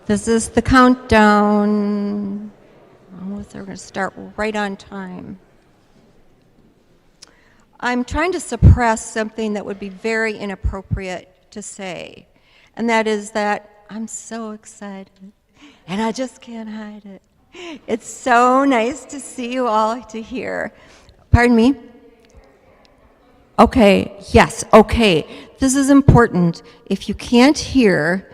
This is the countdown. We're going to start right on time. I'm trying to suppress something that would be very inappropriate to say, and that is that I'm so excited, and I just can't hide it. It's so nice to see you all here. Pardon me? Okay, yes, okay. This is important. If you can't hear,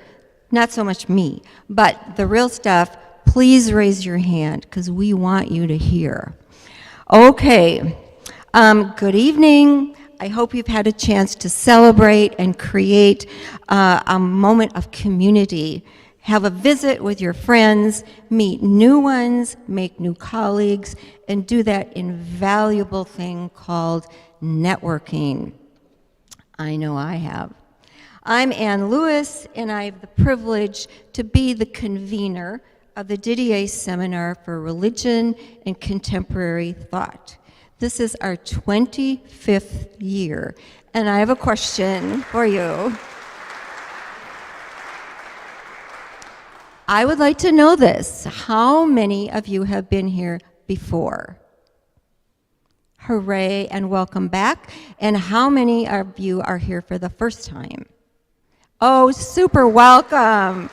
not so much me, but the real stuff, please raise your hand because we want you to hear. Okay, good evening. I hope you've had a chance to celebrate and create a moment of community. Have a visit with your friends, meet new ones, make new colleagues, and do that invaluable thing called networking. I know I have. I'm Ann Lewis, and I have the privilege to be the convener of the Didier Seminar for Religion and Contemporary Thought. This is our 25th year, and I have a question for you. I would like to know this. How many of you have been here before? Hooray and welcome back. And how many of you are here for the first time? Oh, super welcome.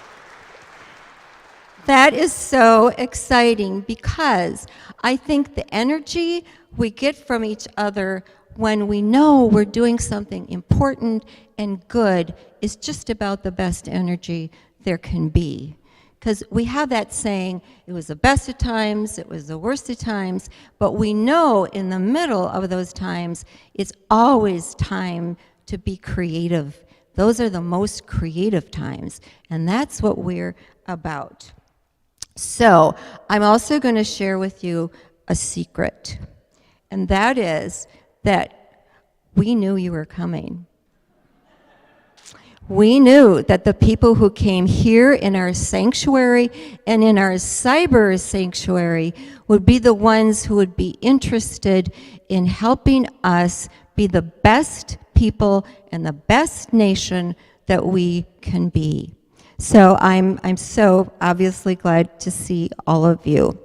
That is so exciting because I think the energy we get from each other when we know we're doing something important and good is just about the best energy there can be. Because we have that saying, it was the best of times, it was the worst of times, but we know in the middle of those times, it's always time to be creative. Those are the most creative times, and that's what we're about. So, I'm also going to share with you a secret, and that is that we knew you were coming. We knew that the people who came here in our sanctuary and in our cyber sanctuary would be the ones who would be interested in helping us be the best people and the best nation that we can be. So I'm so obviously glad to see all of you.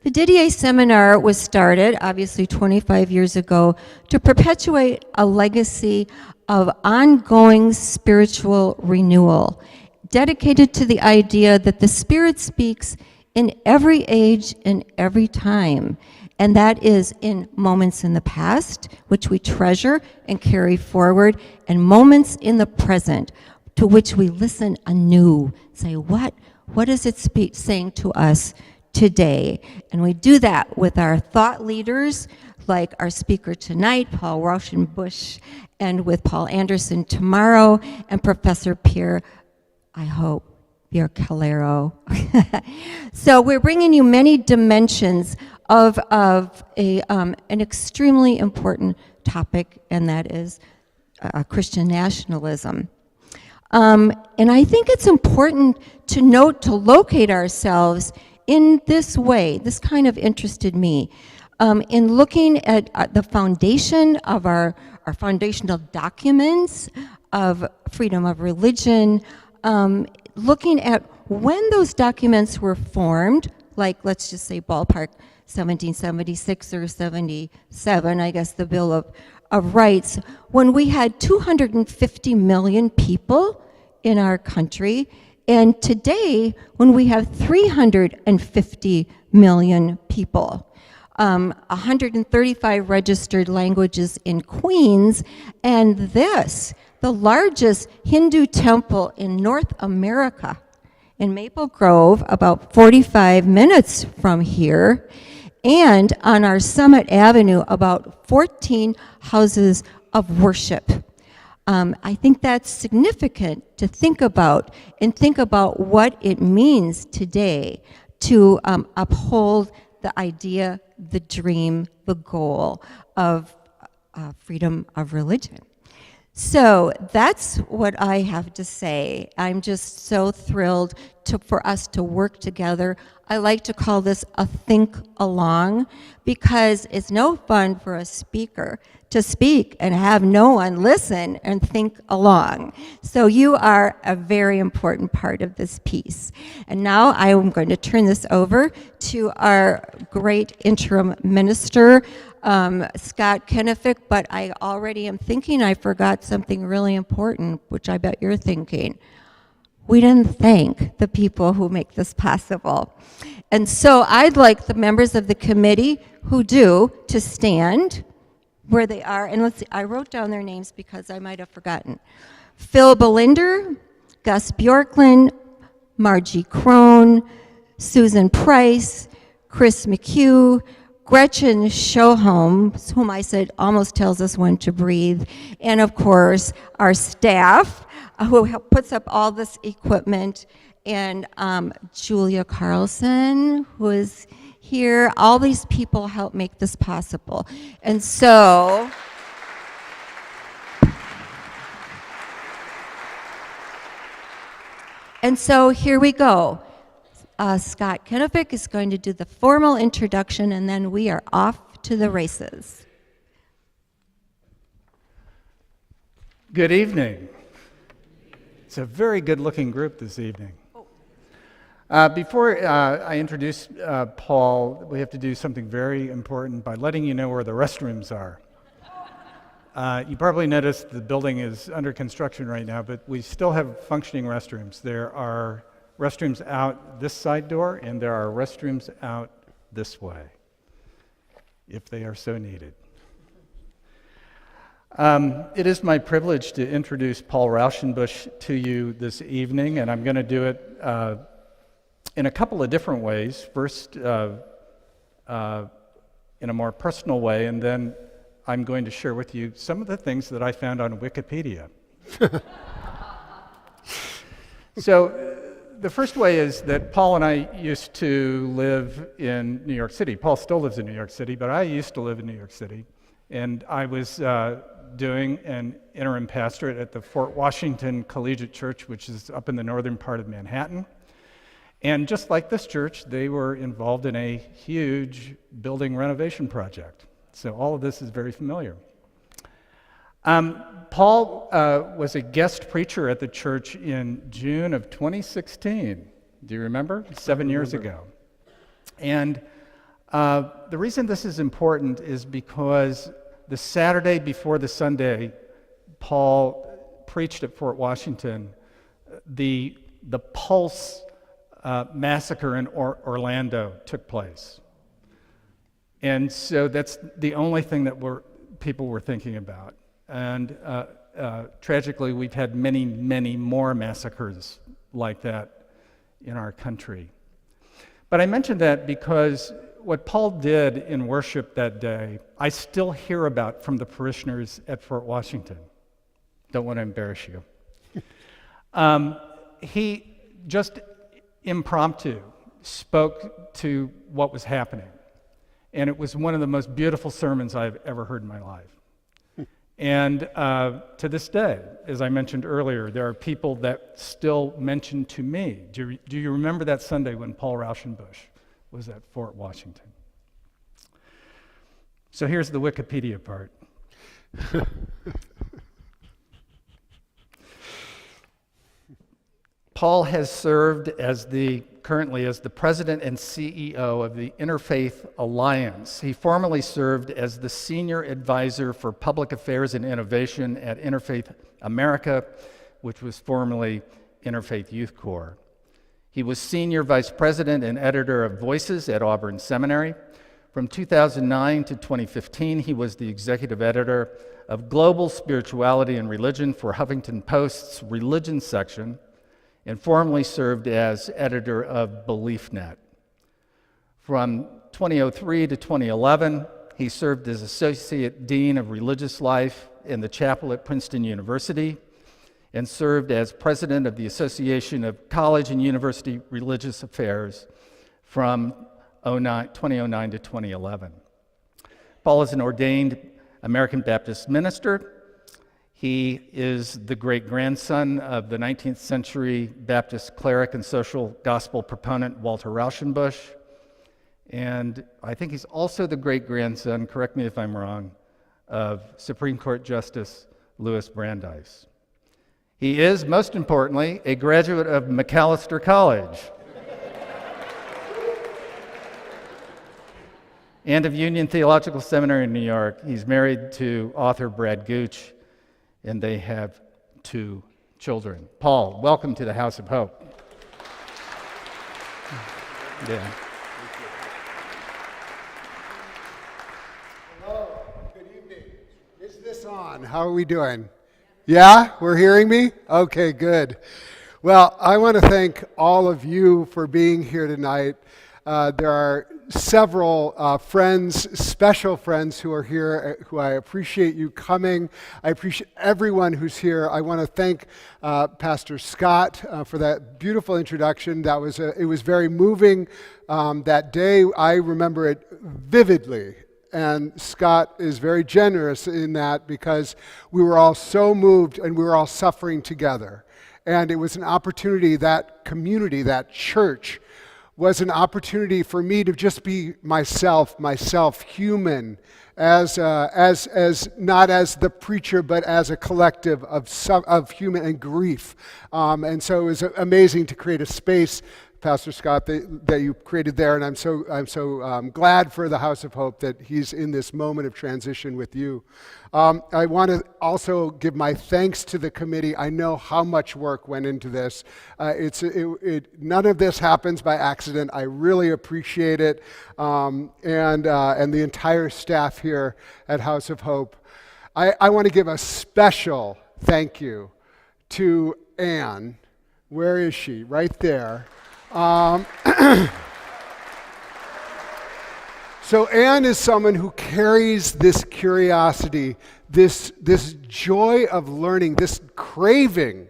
The Didier Seminar was started, obviously 25 years ago, to perpetuate a legacy of ongoing spiritual renewal, dedicated to the idea that the Spirit speaks in every age and every time, and that is in moments in the past, which we treasure and carry forward, and moments in the present, to which we listen anew, say, what is it saying to us today? And we do that with our thought leaders, like our speaker tonight, Paul Raushenbush, and with Paul Anderson tomorrow, and Professor Pierre, I hope, Pierre Calero. So we're bringing you many dimensions of an extremely important topic, and that is Christian nationalism. And I think it's important to note, to locate ourselves in this way. This kind of interested me. In looking at the foundation of our foundational documents of freedom of religion, looking at when those documents were formed, like let's just say ballpark 1776 or 77, I guess the Bill of Rights, when we had 250 million people in our country, and today when we have 350 million people. 135 registered languages in Queens, and this, the largest Hindu temple in North America, in Maple Grove, about 45 minutes from here, and on our Summit Avenue, about 14 houses of worship. I think that's significant to think about, and think about what it means today to uphold the idea, the dream, the goal of freedom of religion. So that's what I have to say. I'm just so thrilled for us to work together. I like to call this a think along, because it's no fun for a speaker to to speak and have no one listen and think along. So you are a very important part of this piece. And now I am going to turn this over to our great interim minister, Scott Kennefic, but I already am thinking I forgot something really important, which I bet you're thinking. We didn't thank the people who make this possible. And so I'd like the members of the committee who do to stand where they are. And let's see, I wrote down their names because I might have forgotten. Phil Belinder, Gus Bjorklund, Margie Crone, Susan Price, Chris McHugh, Gretchen Schoholm, whom I said almost tells us when to breathe, and of course our staff who puts up all this equipment, and Julia Carlson, who is here. All these people help make this possible. And so, here we go. Scott Kennefic is going to do the formal introduction, and then we are off to the races. Good evening. It's a very good-looking group this evening. Before I introduce Paul, we have to do something very important by letting you know where the restrooms are. You probably noticed the building is under construction right now, but we still have functioning restrooms. There are restrooms out this side door, and there are restrooms out this way, if they are so needed. It is my privilege to introduce Paul Raushenbush to you this evening, and I'm going to do it in a couple of different ways. First, in a more personal way, and then I'm going to share with you some of the things that I found on Wikipedia. So, the first way is that Paul and I used to live in New York City. Paul still lives in New York City, but I used to live in New York City. And I was doing an interim pastorate at the Fort Washington Collegiate Church, which is up in the northern part of Manhattan. And just like this church, they were involved in a huge building renovation project. So all of this is very familiar. Paul was a guest preacher at the church in June of 2016. Do you remember? 7 years ago. And the reason this is important is because the Saturday before the Sunday, Paul preached at Fort Washington. The Pulse massacre in Orlando took place. And so that's the only thing that people were thinking about. And tragically, we've had many, many more massacres like that in our country. But I mentioned that because what Paul did in worship that day, I still hear about from the parishioners at Fort Washington. Don't want to embarrass you. He just impromptu spoke to what was happening. And it was one of the most beautiful sermons I've ever heard in my life. And to this day, as I mentioned earlier, there are people that still mention to me, do you remember that Sunday when Paul Raushenbush was at Fort Washington? So here's the Wikipedia part. Paul has served currently as the president and CEO of the Interfaith Alliance. He formerly served as the senior advisor for public affairs and innovation at Interfaith America, which was formerly Interfaith Youth Corps. He was senior vice president and editor of Voices at Auburn Seminary. From 2009 to 2015, he was the executive editor of Global Spirituality and Religion for Huffington Post's Religion section, and formerly served as editor of BeliefNet. From 2003 to 2011, he served as Associate Dean of Religious Life in the chapel at Princeton University, and served as president of the Association of College and University Religious Affairs from 2009 to 2011. Paul is an ordained American Baptist minister. He is the great-grandson of the 19th century Baptist cleric and social gospel proponent Walter Raushenbush. And I think he's also the great-grandson, correct me if I'm wrong, of Supreme Court Justice Louis Brandeis. He is, most importantly, a graduate of Macalester College and of Union Theological Seminary in New York. He's married to author Brad Gooch, and they have 2 children. Paul, welcome to the House of Hope. Yeah. Hello, good evening. Is this on? How are we doing? Yeah, we're hearing me? Okay, good. Well, I want to thank all of you for being here tonight. There are several friends, special friends who are here, who I appreciate you coming. I appreciate everyone who's here. I want to thank Pastor Scott for that beautiful introduction. It was very moving that day. I remember it vividly. And Scott is very generous in that because we were all so moved and we were all suffering together. And it was an opportunity, that community, that church, was an opportunity for me to just be myself, human, as not as the preacher, but as a collective of human and grief. And so it was amazing to create a space, Pastor Scott, that you created there, and I'm so glad for the House of Hope that he's in this moment of transition with you. I want to also give my thanks to the committee. I know how much work went into this. None of this happens by accident. I really appreciate it, and the entire staff here at House of Hope. I want to give a special thank you to Anne. Where is she? Right there. So Anne is someone who carries this curiosity, this joy of learning, this craving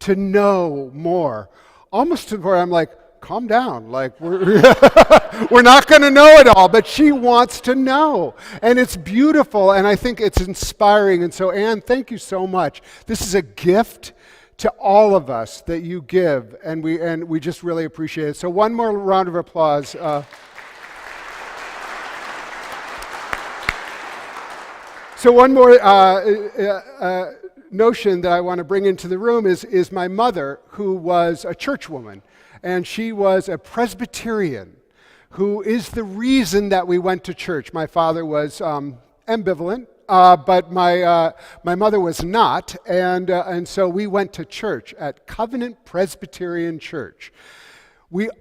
to know more, almost to where I'm like, calm down, like we're not going to know it all, but she wants to know, and it's beautiful, and I think it's inspiring. And so Anne, thank you so much. This is a gift to all of us that you give, and we just really appreciate it. So one more round of applause. So one more notion that I want to bring into the room is my mother, who was a churchwoman, and she was a Presbyterian, who is the reason that we went to church. My father was ambivalent. But my mother was not, and so we went to church at Covenant Presbyterian Church.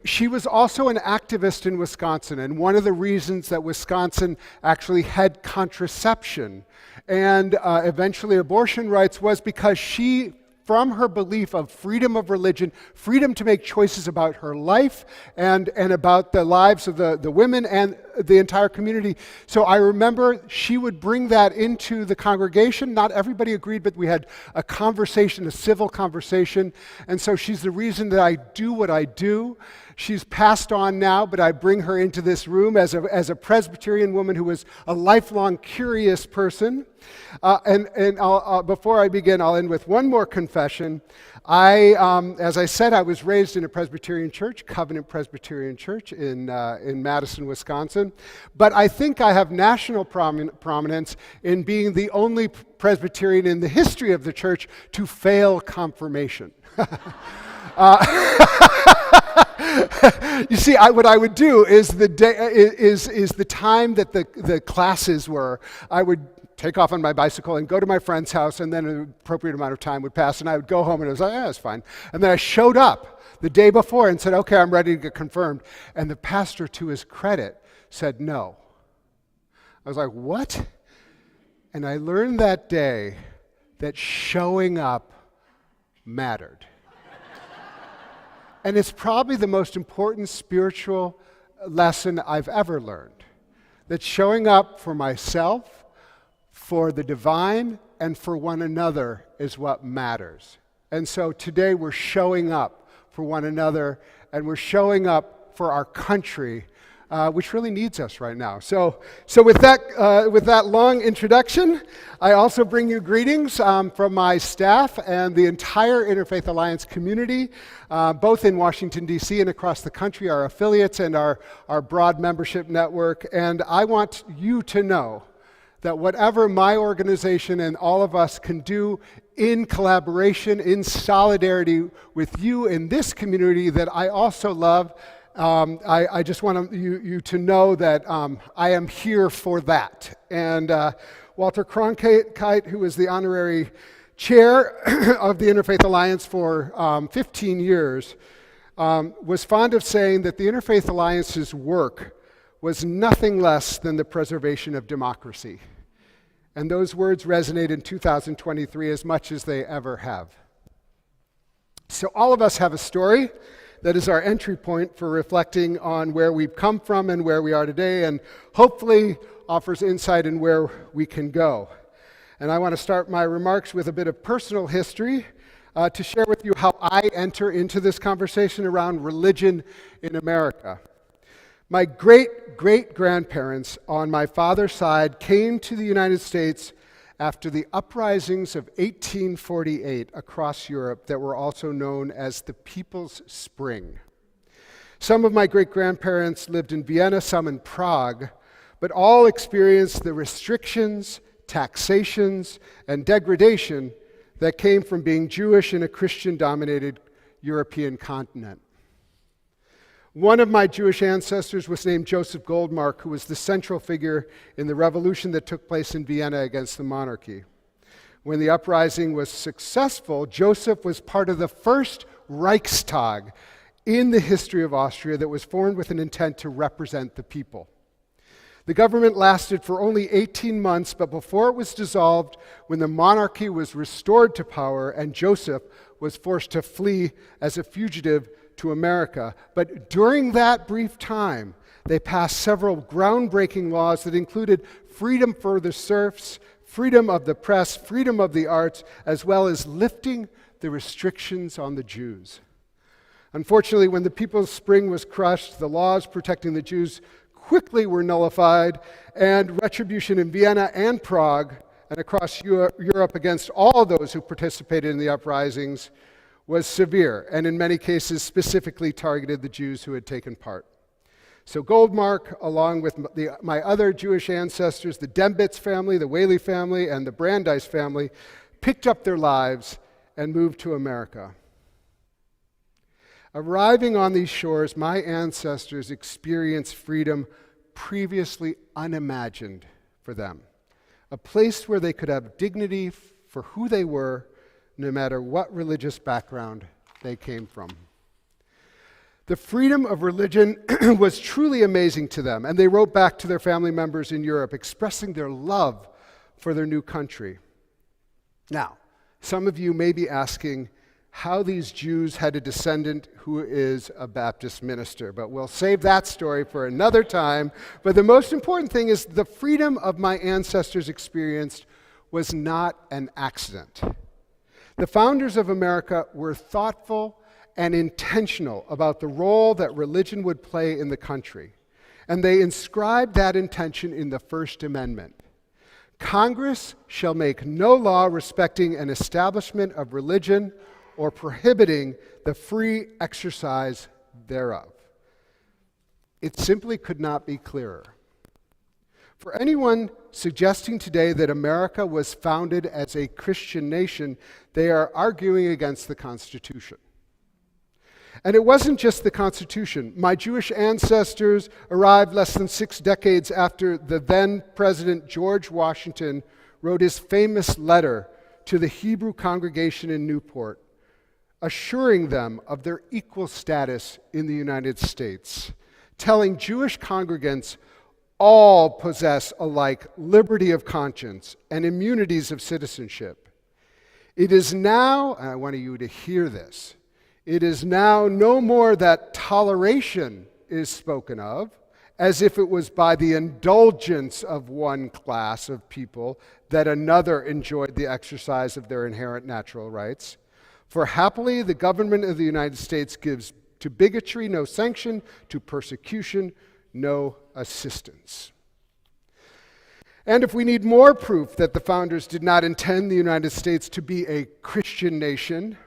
She was also an activist in Wisconsin, and one of the reasons that Wisconsin actually had contraception and eventually abortion rights was because she, from her belief of freedom of religion, freedom to make choices about her life and about the lives of the women and the entire community. So I remember she would bring that into the congregation. Not everybody agreed, but we had a conversation, a civil conversation. And so she's the reason that I do what I do. She's passed on now, but I bring her into this room as a Presbyterian woman who was a lifelong curious person. Before I begin, I'll end with one more confession. As I said, I was raised in a Presbyterian church, Covenant Presbyterian Church in Madison, Wisconsin. But I think I have national prominence in being the only Presbyterian in the history of the church to fail confirmation. You see, what I would do is the time that the classes were, I would take off on my bicycle and go to my friend's house, and then an appropriate amount of time would pass, and I would go home, and it was like, yeah, it's fine. And then I showed up the day before and said, okay, I'm ready to get confirmed. And the pastor, to his credit, said no. I was like, what? And I learned that day that showing up mattered. And it's probably the most important spiritual lesson I've ever learned. That showing up for myself, for the divine, and for one another is what matters. And so today we're showing up for one another, and we're showing up for our country, which really needs us right now. So with that long introduction, I also bring you greetings from my staff and the entire Interfaith Alliance community, both in Washington, D.C. and across the country, our affiliates and our broad membership network. And I want you to know that whatever my organization and all of us can do in collaboration, in solidarity with you in this community that I also love, I just want you to know that I am here for that. And Walter Cronkite, who is the honorary chair of the Interfaith Alliance for 15 years, was fond of saying that the Interfaith Alliance's work was nothing less than the preservation of democracy. And those words resonate in 2023 as much as they ever have. So all of us have a story that is our entry point for reflecting on where we've come from and where we are today, and hopefully offers insight in where we can go. And I want to start my remarks with a bit of personal history to share with you how I enter into this conversation around religion in America. My great-great-grandparents on my father's side came to the United States after the uprisings of 1848 across Europe that were also known as the People's Spring. Some of my great-grandparents lived in Vienna, some in Prague, but all experienced the restrictions, taxations, and degradation that came from being Jewish in a Christian-dominated European continent. One of my Jewish ancestors was named Joseph Goldmark, who was the central figure in the revolution that took place in Vienna against the monarchy. When the uprising was successful, Joseph was part of the first Reichstag in the history of Austria that was formed with an intent to represent the people. The government lasted for only 18 months, but before it was dissolved, when the monarchy was restored to power and Joseph was forced to flee as a fugitive to America. But during that brief time, they passed several groundbreaking laws that included freedom for the serfs, freedom of the press, freedom of the arts, as well as lifting the restrictions on the Jews. Unfortunately, when the People's Spring was crushed, the laws protecting the Jews quickly were nullified, and retribution in Vienna and Prague and across Europe against all those who participated in the uprisings was severe, and in many cases specifically targeted the Jews who had taken part. So Goldmark, along with my other Jewish ancestors, the Dembitz family, the Whaley family, and the Brandeis family, picked up their lives and moved to America. Arriving on these shores, my ancestors experienced freedom previously unimagined for them, a place where they could have dignity for who they were, no matter what religious background they came from. The freedom of religion was truly amazing to them, and they wrote back to their family members in Europe expressing their love for their new country. Now, some of you may be asking how these Jews had a descendant who is a Baptist minister, but we'll save that story for another time. But the most important thing is the freedom of my ancestors experienced was not an accident. The founders of America were thoughtful and intentional about the role that religion would play in the country, and they inscribed that intention in the First Amendment. Congress shall make no law respecting an establishment of religion or prohibiting the free exercise thereof. It simply could not be clearer. For anyone suggesting today that America was founded as a Christian nation, they are arguing against the Constitution. And it wasn't just the Constitution. My Jewish ancestors arrived less than 6 decades after the then President George Washington wrote his famous letter to the Hebrew congregation in Newport, assuring them of their equal status in the United States, telling Jewish congregants all possess alike liberty of conscience and immunities of citizenship. It is now, and I want you to hear this, it is now no more that toleration is spoken of, as if it was by the indulgence of one class of people that another enjoyed the exercise of their inherent natural rights. For happily, the government of the United States gives to bigotry no sanction, to persecution no assistance. And if we need more proof that the founders did not intend the United States to be a Christian nation,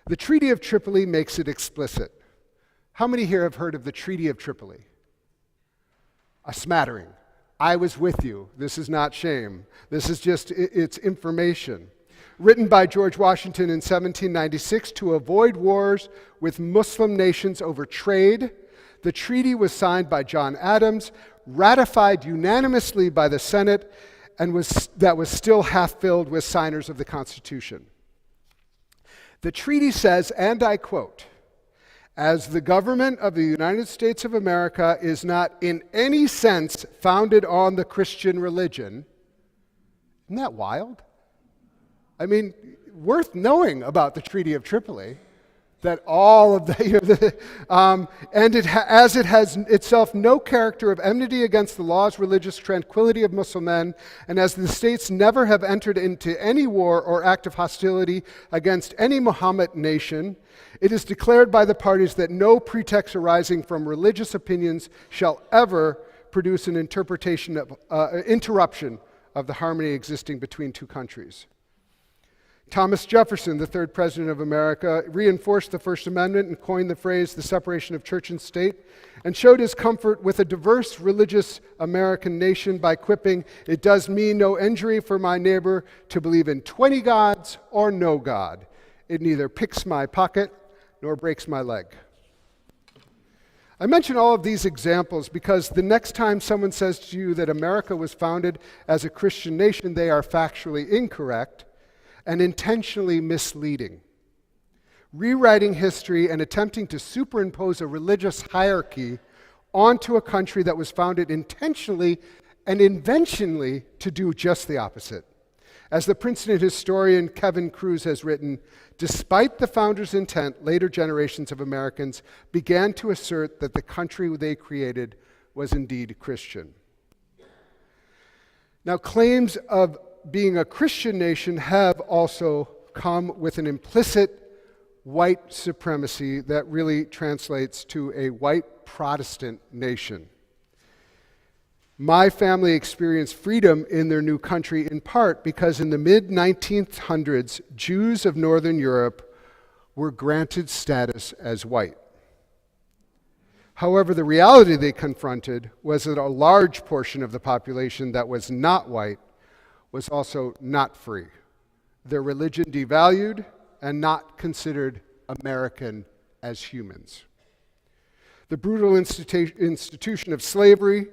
the Treaty of Tripoli makes it explicit. How many here have heard of the Treaty of Tripoli? A smattering. I was with you. This is not shame. This is just, it's information. Written by George Washington in 1796 to avoid wars with Muslim nations over trade. The treaty was signed by John Adams, ratified unanimously by the Senate, and that was still half filled with signers of the Constitution. The treaty says, and I quote, "As the government of the United States of America is not in any sense founded on the Christian religion." Isn't that wild? I mean, worth knowing about the Treaty of Tripoli, that all of as it has itself no character of enmity against the laws, religious tranquility of Muslim men, and as the states never have entered into any war or act of hostility against any Mohammedan nation, it is declared by the parties that no pretext arising from religious opinions shall ever produce an interruption of the harmony existing between two countries. Thomas Jefferson, the third president of America, reinforced the First Amendment and coined the phrase, the separation of church and state, and showed his comfort with a diverse religious American nation by quipping, "It does me no injury for my neighbor to believe in 20 gods or no God. It neither picks my pocket nor breaks my leg." I mention all of these examples because the next time someone says to you that America was founded as a Christian nation, they are factually incorrect and intentionally misleading. Rewriting history and attempting to superimpose a religious hierarchy onto a country that was founded intentionally and inventionally to do just the opposite. As the Princeton historian Kevin Cruz has written, despite the founders' intent, later generations of Americans began to assert that the country they created was indeed Christian. Now, claims of being a Christian nation have also come with an implicit white supremacy that really translates to a white Protestant nation. My family experienced freedom in their new country in part because in the mid-1900s, Jews of Northern Europe were granted status as white. However, the reality they confronted was that a large portion of the population that was not white was also not free, their religion devalued, and not considered American as humans. The brutal institution of slavery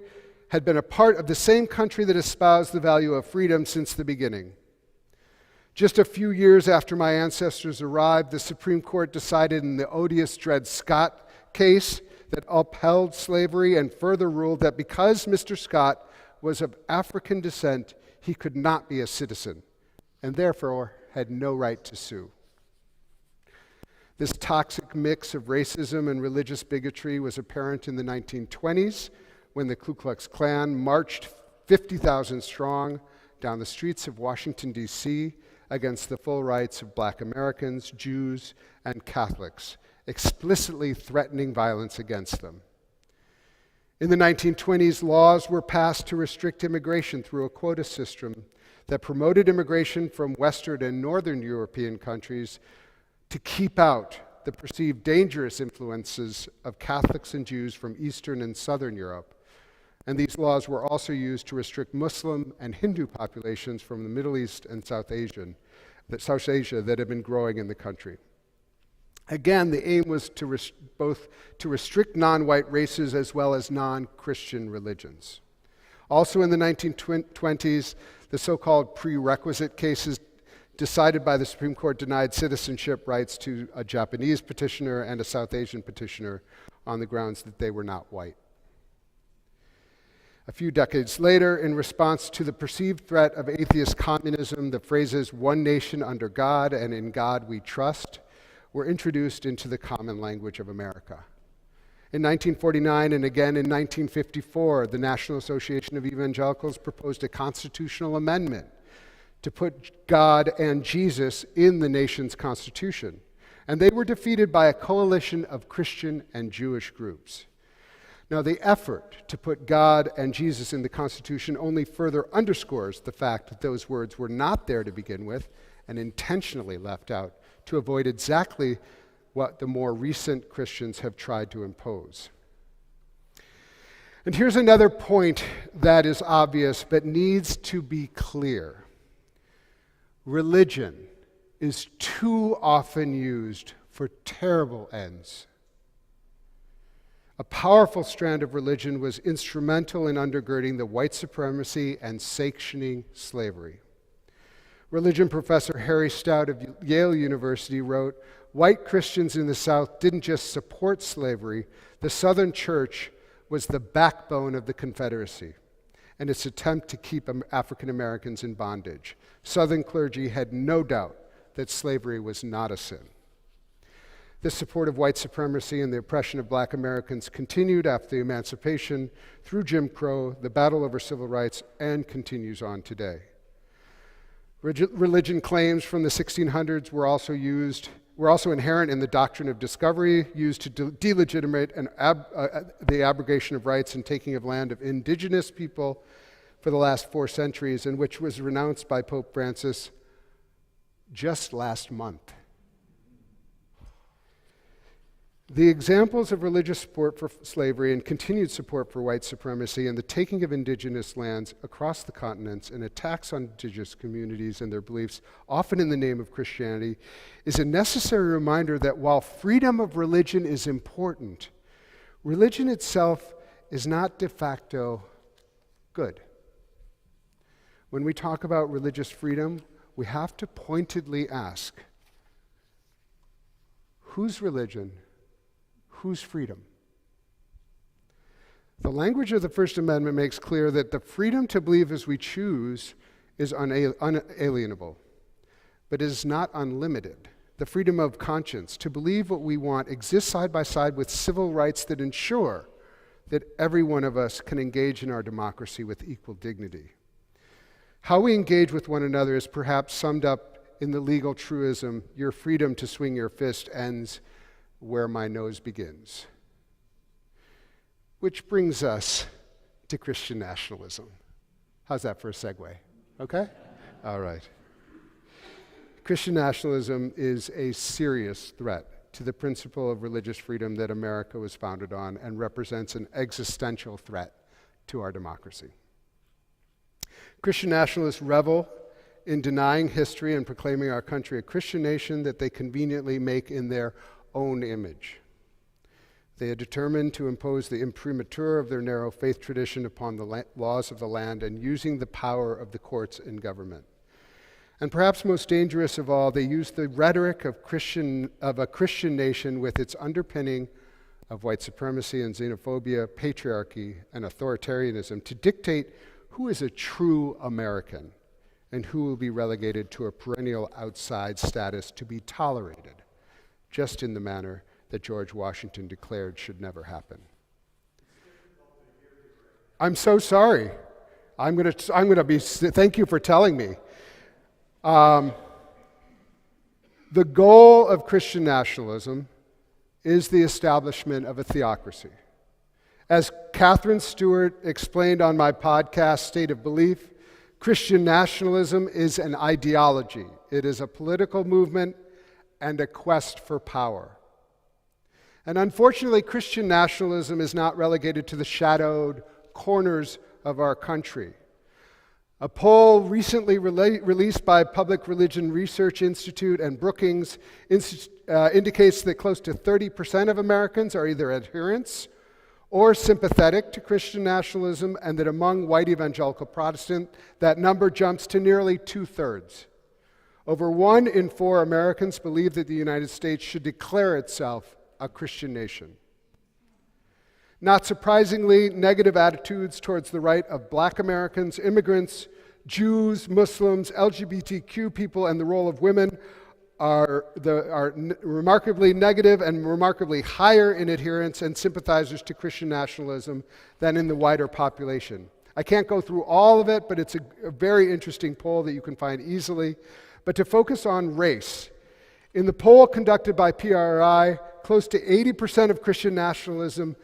had been a part of the same country that espoused the value of freedom since the beginning. Just a few years after my ancestors arrived, the Supreme Court decided in the odious Dred Scott case that upheld slavery and further ruled that because Mr. Scott was of African descent, he could not be a citizen and therefore had no right to sue. This toxic mix of racism and religious bigotry was apparent in the 1920s when the Ku Klux Klan marched 50,000 strong down the streets of Washington, D.C. against the full rights of Black Americans, Jews, and Catholics, explicitly threatening violence against them. In the 1920s, laws were passed to restrict immigration through a quota system that promoted immigration from Western and Northern European countries to keep out the perceived dangerous influences of Catholics and Jews from Eastern and Southern Europe. And these laws were also used to restrict Muslim and Hindu populations from the Middle East and South Asia that had been growing in the country. Again, the aim was both to restrict non-white races as well as non-Christian religions. Also in the 1920s, the so-called prerequisite cases decided by the Supreme Court denied citizenship rights to a Japanese petitioner and a South Asian petitioner on the grounds that they were not white. A few decades later, in response to the perceived threat of atheist communism, the phrases "one nation under God" and "in God we trust" were introduced into the common language of America. In 1949 and again in 1954, the National Association of Evangelicals proposed a constitutional amendment to put God and Jesus in the nation's constitution, and they were defeated by a coalition of Christian and Jewish groups. Now, the effort to put God and Jesus in the Constitution only further underscores the fact that those words were not there to begin with and intentionally left out to avoid exactly what the more recent Christians have tried to impose. And here's another point that is obvious but needs to be clear. Religion is too often used for terrible ends. A powerful strand of religion was instrumental in undergirding the white supremacy and sanctioning slavery. Religion professor Harry Stout of Yale University wrote, "White Christians in the South didn't just support slavery, the Southern Church was the backbone of the Confederacy and its attempt to keep African Americans in bondage. Southern clergy had no doubt that slavery was not a sin." This support of white supremacy and the oppression of black Americans continued after the emancipation, through Jim Crow, the battle over civil rights, and continues on today. Religion claims from the 1600s were also inherent in the doctrine of discovery, used to delegitimate the abrogation of rights and taking of land of indigenous people for the last 4 centuries, and which was renounced by Pope Francis just last month. The examples of religious support for slavery and continued support for white supremacy and the taking of indigenous lands across the continents and attacks on indigenous communities and their beliefs, often in the name of Christianity, is a necessary reminder that while freedom of religion is important, religion itself is not de facto good. When we talk about religious freedom, we have to pointedly ask, whose religion? Whose freedom? The language of the First Amendment makes clear that the freedom to believe as we choose is unalienable, but is not unlimited. The freedom of conscience to believe what we want exists side by side with civil rights that ensure that every one of us can engage in our democracy with equal dignity. How we engage with one another is perhaps summed up in the legal truism, "Your freedom to swing your fist ends where my nose begins." Which brings us to Christian nationalism. How's that for a segue? Okay? All right. Christian nationalism is a serious threat to the principle of religious freedom that America was founded on and represents an existential threat to our democracy. Christian nationalists revel in denying history and proclaiming our country a Christian nation that they conveniently make in their own image. They are determined to impose the imprimatur of their narrow faith tradition upon the laws of the land and using the power of the courts and government. And perhaps most dangerous of all, they use the rhetoric of a Christian nation with its underpinning of white supremacy and xenophobia, patriarchy, and authoritarianism to dictate who is a true American and who will be relegated to a perennial outside status to be tolerated, just in the manner that George Washington declared should never happen. I'm so sorry. I'm going to be, thank you for telling me. The goal of Christian nationalism is the establishment of a theocracy. As Catherine Stewart explained on my podcast, State of Belief, Christian nationalism is an ideology. It is a political movement and a quest for power. And unfortunately, Christian nationalism is not relegated to the shadowed corners of our country. A poll recently released by Public Religion Research Institute and Brookings indicates that close to 30% of Americans are either adherents or sympathetic to Christian nationalism, and that among white evangelical Protestant, that number jumps to nearly 2/3. Over 1 in 4 Americans believe that the United States should declare itself a Christian nation. Not surprisingly, negative attitudes towards the right of black Americans, immigrants, Jews, Muslims, LGBTQ people, and the role of women are remarkably negative and remarkably higher in adherents and sympathizers to Christian nationalism than in the wider population. I can't go through all of it, but it's a very interesting poll that you can find easily. But to focus on race, in the poll conducted by PRI, close to 80% of Christian nationalism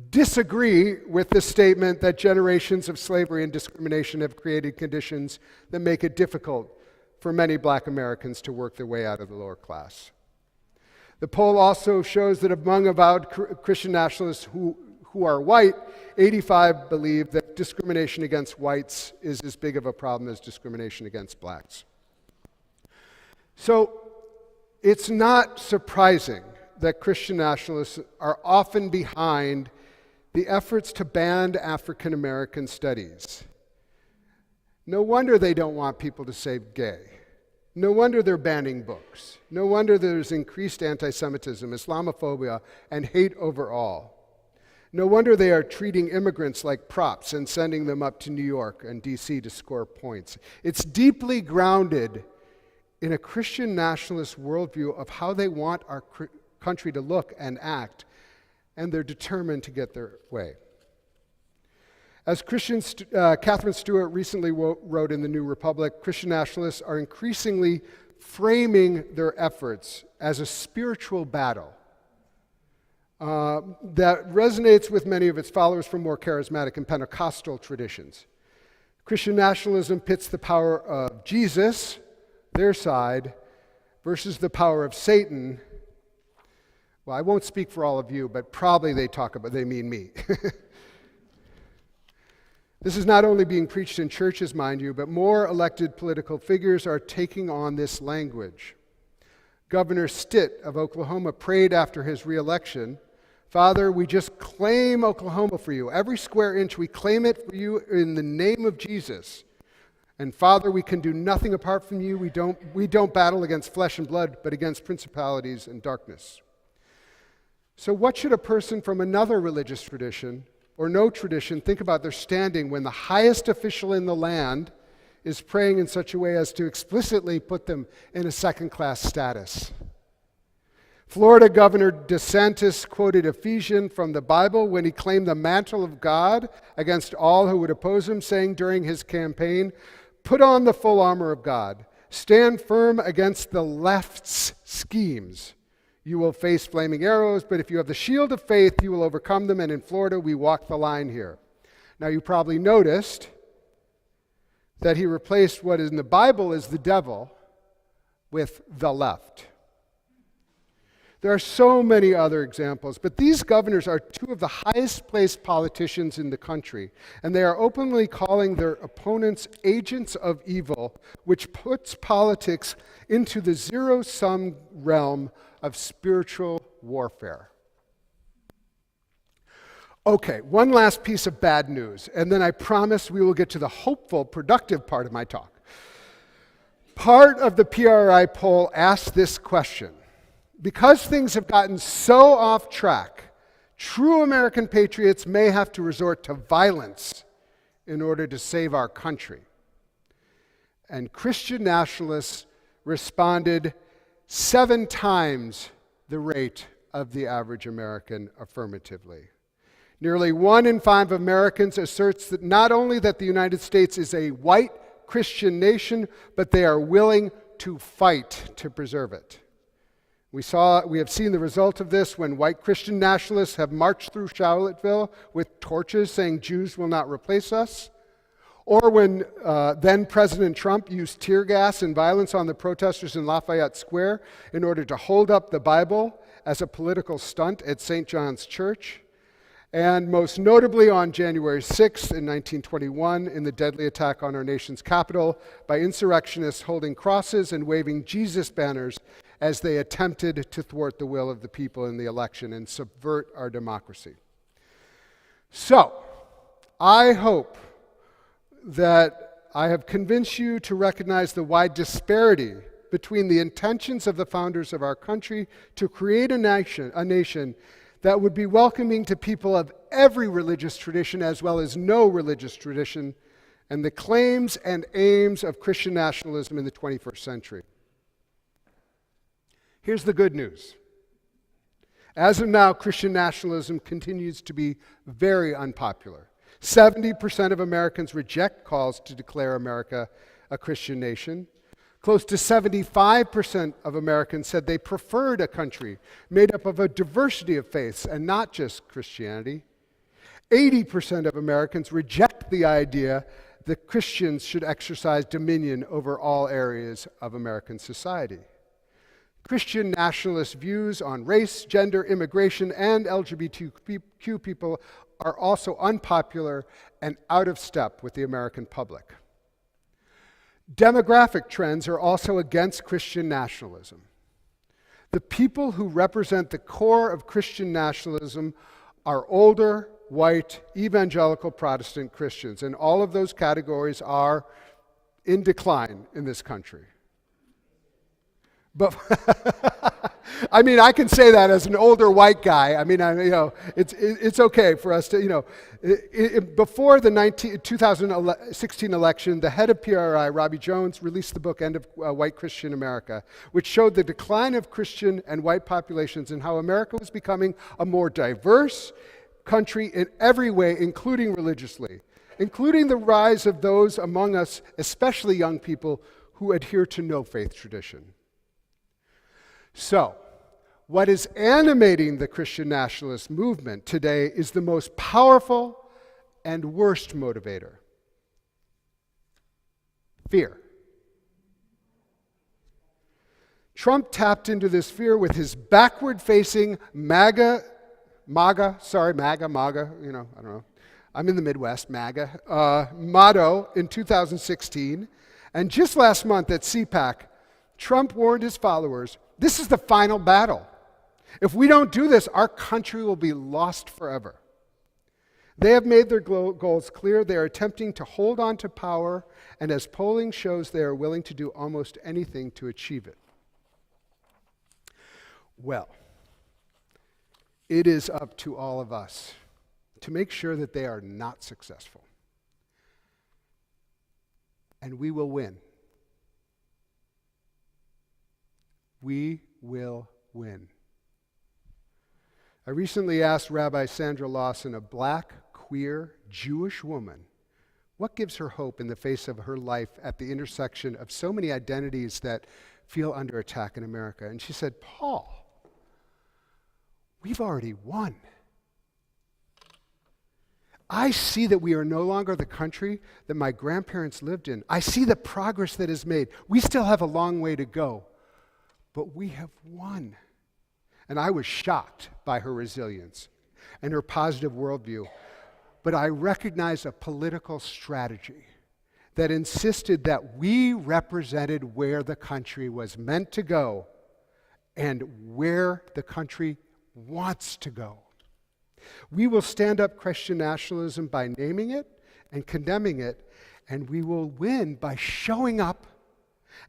disagree with the statement that generations of slavery and discrimination have created conditions that make it difficult for many black Americans to work their way out of the lower class. The poll also shows that among avowed Christian nationalists who who are white, 85 believe that discrimination against whites is as big of a problem as discrimination against blacks. So it's not surprising that Christian nationalists are often behind the efforts to ban African American studies. No wonder they don't want people to say gay. No wonder they're banning books. No wonder there's increased anti-Semitism, Islamophobia, and hate overall. No wonder they are treating immigrants like props and sending them up to New York and DC to score points. It's deeply grounded in a Christian nationalist worldview of how they want our country to look and act, and they're determined to get their way. As Catherine Stewart recently wrote in the New Republic, Christian nationalists are increasingly framing their efforts as a spiritual battle that resonates with many of its followers from more charismatic and Pentecostal traditions. Christian nationalism pits the power of Jesus, their side, versus the power of Satan. Well, I won't speak for all of you, but probably they mean me. This is not only being preached in churches, mind you, but more elected political figures are taking on this language. Governor Stitt of Oklahoma prayed after his re-election, "Father, we just claim Oklahoma for you. Every square inch, we claim it for you in the name of Jesus. And Father, we can do nothing apart from you. We don't battle against flesh and blood, but against principalities and darkness." So what should a person from another religious tradition or no tradition think about their standing when the highest official in the land is praying in such a way as to explicitly put them in a second-class status? Florida Governor DeSantis quoted Ephesians from the Bible when he claimed the mantle of God against all who would oppose him, saying during his campaign, "Put on the full armor of God. Stand firm against the left's schemes. You will face flaming arrows, but if you have the shield of faith, you will overcome them." And in Florida, we walk the line here. Now, you probably noticed that he replaced what in the Bible is the devil with the left. There are so many other examples, but these governors are two of the highest placed politicians in the country, and they are openly calling their opponents agents of evil, which puts politics into the zero-sum realm of spiritual warfare. Okay, one last piece of bad news, and then I promise we will get to the hopeful, productive part of my talk. Part of the PRI poll asked this question: because things have gotten so off track, true American patriots may have to resort to violence in order to save our country. And Christian nationalists responded 7 times the rate of the average American affirmatively. Nearly 1 in 5 Americans asserts that not only that the United States is a white Christian nation, but they are willing to fight to preserve it. We have seen the result of this when white Christian nationalists have marched through Charlottesville with torches saying Jews will not replace us, or when then President Trump used tear gas and violence on the protesters in Lafayette Square in order to hold up the Bible as a political stunt at St. John's Church, and most notably on January 6th in 1921 in the deadly attack on our nation's capital by insurrectionists holding crosses and waving Jesus banners as they attempted to thwart the will of the people in the election and subvert our democracy. So, I hope that I have convinced you to recognize the wide disparity between the intentions of the founders of our country to create a nation that would be welcoming to people of every religious tradition as well as no religious tradition, and the claims and aims of Christian nationalism in the 21st century. Here's the good news. As of now, Christian nationalism continues to be very unpopular. 70% of Americans reject calls to declare America a Christian nation. Close to 75% of Americans said they preferred a country made up of a diversity of faiths and not just Christianity. 80% of Americans reject the idea that Christians should exercise dominion over all areas of American society. Christian nationalist views on race, gender, immigration, and LGBTQ people are also unpopular and out of step with the American public. Demographic trends are also against Christian nationalism. The people who represent the core of Christian nationalism are older, white, evangelical Protestant Christians, and all of those categories are in decline in this country. But I mean, I can say that as an older white guy. I mean, it's okay for us to, before the 2016 election, the head of PRI, Robbie Jones, released the book End of White Christian America, which showed the decline of Christian and white populations and how America was becoming a more diverse country in every way, including religiously, including the rise of those among us, especially young people, who adhere to no faith tradition. So, what is animating the Christian nationalist movement today is the most powerful and worst motivator: fear. Trump tapped into this fear with his backward-facing MAGA, I don't know. I'm in the Midwest, MAGA, motto in 2016. And just last month at CPAC, Trump warned his followers, this is the final battle. If we don't do this, our country will be lost forever. They have made their goals clear. They are attempting to hold on to power, and as polling shows, they are willing to do almost anything to achieve it. Well, it is up to all of us to make sure that they are not successful. And we will win. We will win. I recently asked Rabbi Sandra Lawson, a black, queer, Jewish woman, what gives her hope in the face of her life at the intersection of so many identities that feel under attack in America. And she said, Paul, we've already won. I see that we are no longer the country that my grandparents lived in. I see the progress that is made. We still have a long way to go, but we have won. And I was shocked by her resilience and her positive worldview. But I recognize a political strategy that insisted that we represented where the country was meant to go and where the country wants to go. We will stand up Christian nationalism by naming it and condemning it, and we will win by showing up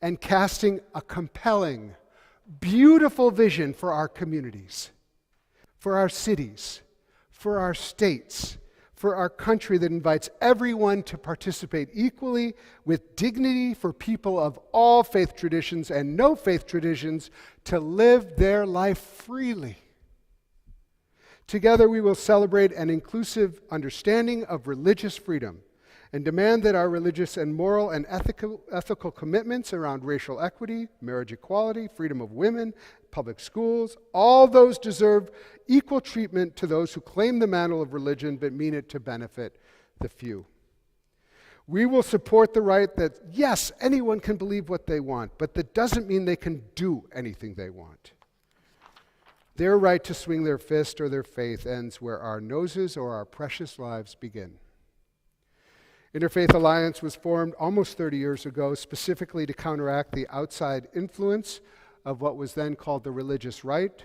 and casting a compelling, beautiful vision for our communities, for our cities, for our states, for our country that invites everyone to participate equally with dignity for people of all faith traditions and no faith traditions to live their life freely. Together we will celebrate an inclusive understanding of religious freedom and demand that our religious and moral and ethical commitments around racial equity, marriage equality, freedom of women, public schools, all those deserve equal treatment to those who claim the mantle of religion but mean it to benefit the few. We will support the right that, yes, anyone can believe what they want, but that doesn't mean they can do anything they want. Their right to swing their fist or their faith ends where our noses or our precious lives begin. Interfaith Alliance was formed almost 30 years ago specifically to counteract the outside influence of what was then called the religious right,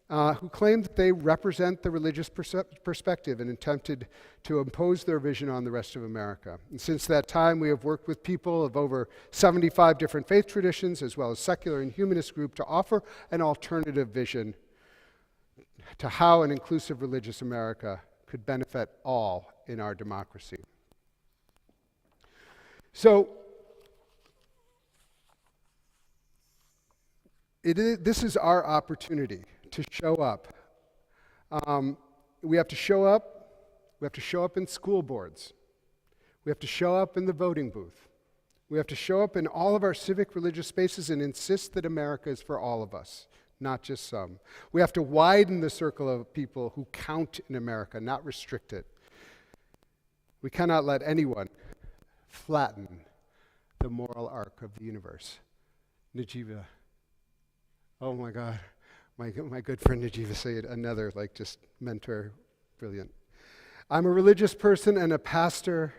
who claimed that they represent the religious perspective and attempted to impose their vision on the rest of America. And since that time, we have worked with people of over 75 different faith traditions, as well as secular and humanist groups, to offer an alternative vision to how an inclusive religious America could benefit all in our democracy. So, this is our opportunity to show up. We have to show up. We have to show up in school boards. We have to show up in the voting booth. We have to show up in all of our civic religious spaces and insist that America is for all of us, not just some. We have to widen the circle of people who count in America, not restrict it. We cannot let anyone flatten the moral arc of the universe. Najiva. Oh my God. My good friend Najiva Sayed, another just mentor, brilliant. I'm a religious person and a pastor,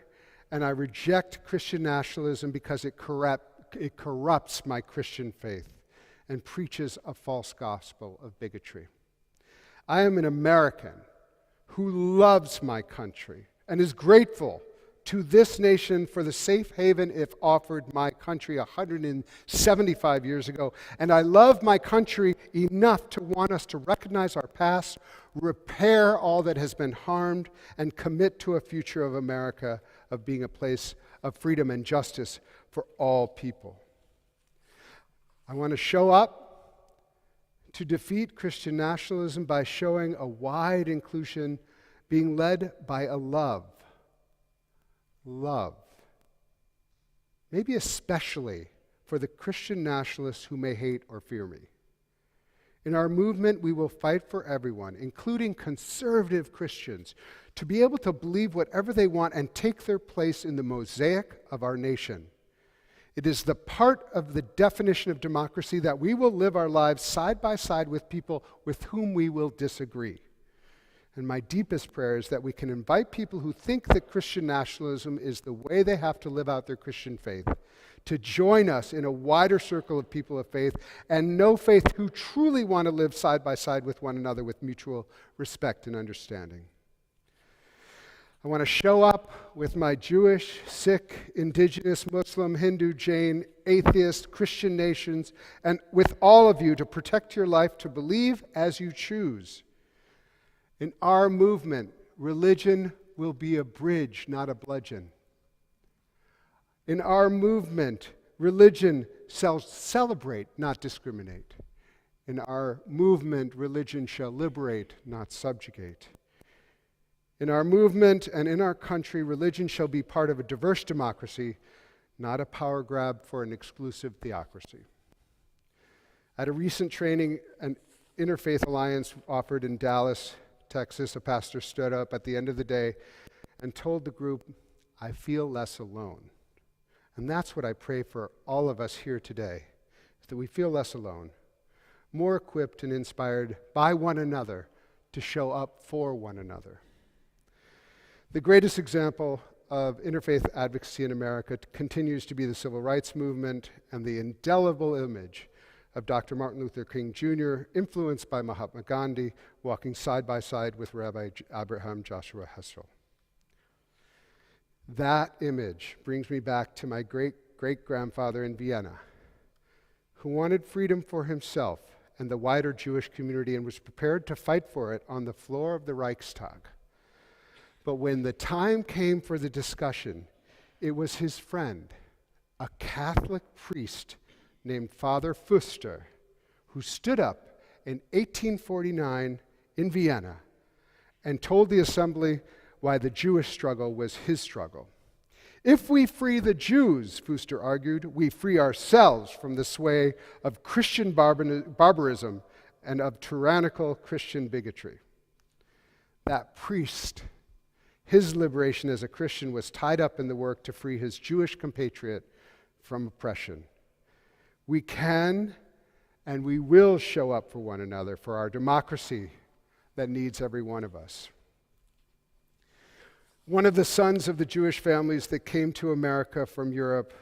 and I reject Christian nationalism because it corrupts my Christian faith and preaches a false gospel of bigotry. I am an American who loves my country and is grateful to this nation for the safe haven it offered my country 175 years ago. And I love my country enough to want us to recognize our past, repair all that has been harmed, and commit to a future of America of being a place of freedom and justice for all people. I want to show up to defeat Christian nationalism by showing a wide inclusion being led by a love. Maybe especially for the Christian nationalists who may hate or fear me. In our movement, we will fight for everyone, including conservative Christians, to be able to believe whatever they want and take their place in the mosaic of our nation. It is the part of the definition of democracy that we will live our lives side by side with people with whom we will disagree. And my deepest prayer is that we can invite people who think that Christian nationalism is the way they have to live out their Christian faith to join us in a wider circle of people of faith and no faith who truly want to live side by side with one another with mutual respect and understanding. I want to show up with my Jewish, Sikh, indigenous, Muslim, Hindu, Jain, atheist, Christian nations, and with all of you to protect your life to believe as you choose. In our movement, religion will be a bridge, not a bludgeon. In our movement, religion shall celebrate, not discriminate. In our movement, religion shall liberate, not subjugate. In our movement and in our country, religion shall be part of a diverse democracy, not a power grab for an exclusive theocracy. At a recent training an Interfaith Alliance offered in Dallas, Texas, a pastor stood up at the end of the day and told the group, "I feel less alone." And that's what I pray for all of us here today, is that we feel less alone, more equipped and inspired by one another to show up for one another. The greatest example of interfaith advocacy in America continues to be the civil rights movement and the indelible image of Dr. Martin Luther King Jr., influenced by Mahatma Gandhi, walking side by side with Rabbi Abraham Joshua Heschel. That image brings me back to my great-great-grandfather in Vienna, who wanted freedom for himself and the wider Jewish community and was prepared to fight for it on the floor of the Reichstag. But when the time came for the discussion, it was his friend, a Catholic priest named Father Fuster, who stood up in 1849 in Vienna and told the assembly why the Jewish struggle was his struggle. If we free the Jews, Fuster argued, we free ourselves from the sway of Christian barbarism and of tyrannical Christian bigotry. That priest, his liberation as a Christian was tied up in the work to free his Jewish compatriot from oppression. We can and we will show up for one another, for our democracy that needs every one of us. One of the sons of the Jewish families that came to America from Europe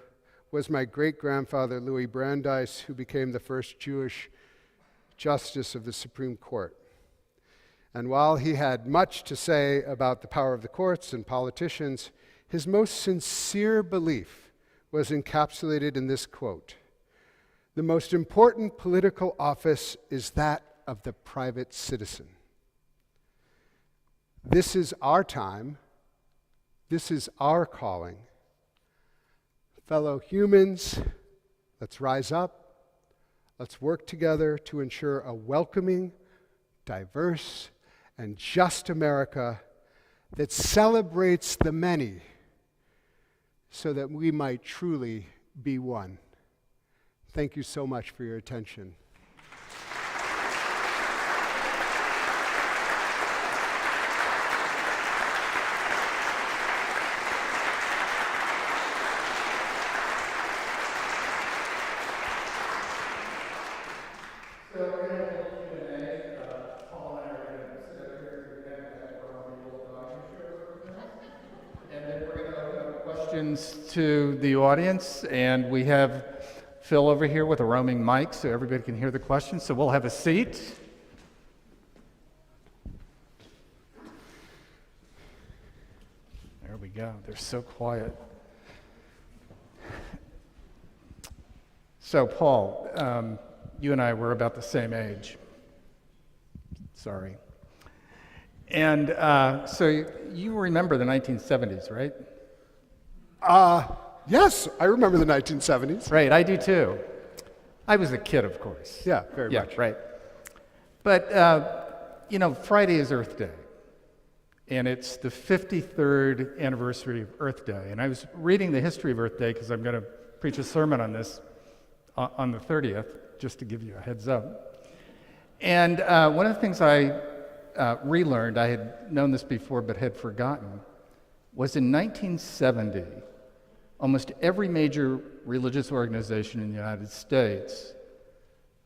was my great-grandfather Louis Brandeis, who became the first Jewish justice of the Supreme Court. And while he had much to say about the power of the courts and politicians, his most sincere belief was encapsulated in this quote: "The most important political office is that of the private citizen." This is our time. This is our calling. Fellow humans, let's rise up. Let's work together to ensure a welcoming, diverse, and just America that celebrates the many so that we might truly be one. Thank you so much for your attention. questions to the audience, and we have Phil over here with a roaming mic so everybody can hear the questions. So we'll have a seat. There we go. They're so quiet. So, Paul, you and I were about the same age. Sorry. And so you remember the 1970s, right? Yes, I remember the 1970s. Right, I do too. I was a kid, of course. Yeah, very much. Right. But, Friday is Earth Day, and it's the 53rd anniversary of Earth Day. And I was reading the history of Earth Day because I'm going to preach a sermon on this on the 30th, just to give you a heads up. And one of the things I relearned, I had known this before but had forgotten, was in 1970, almost every major religious organization in the United States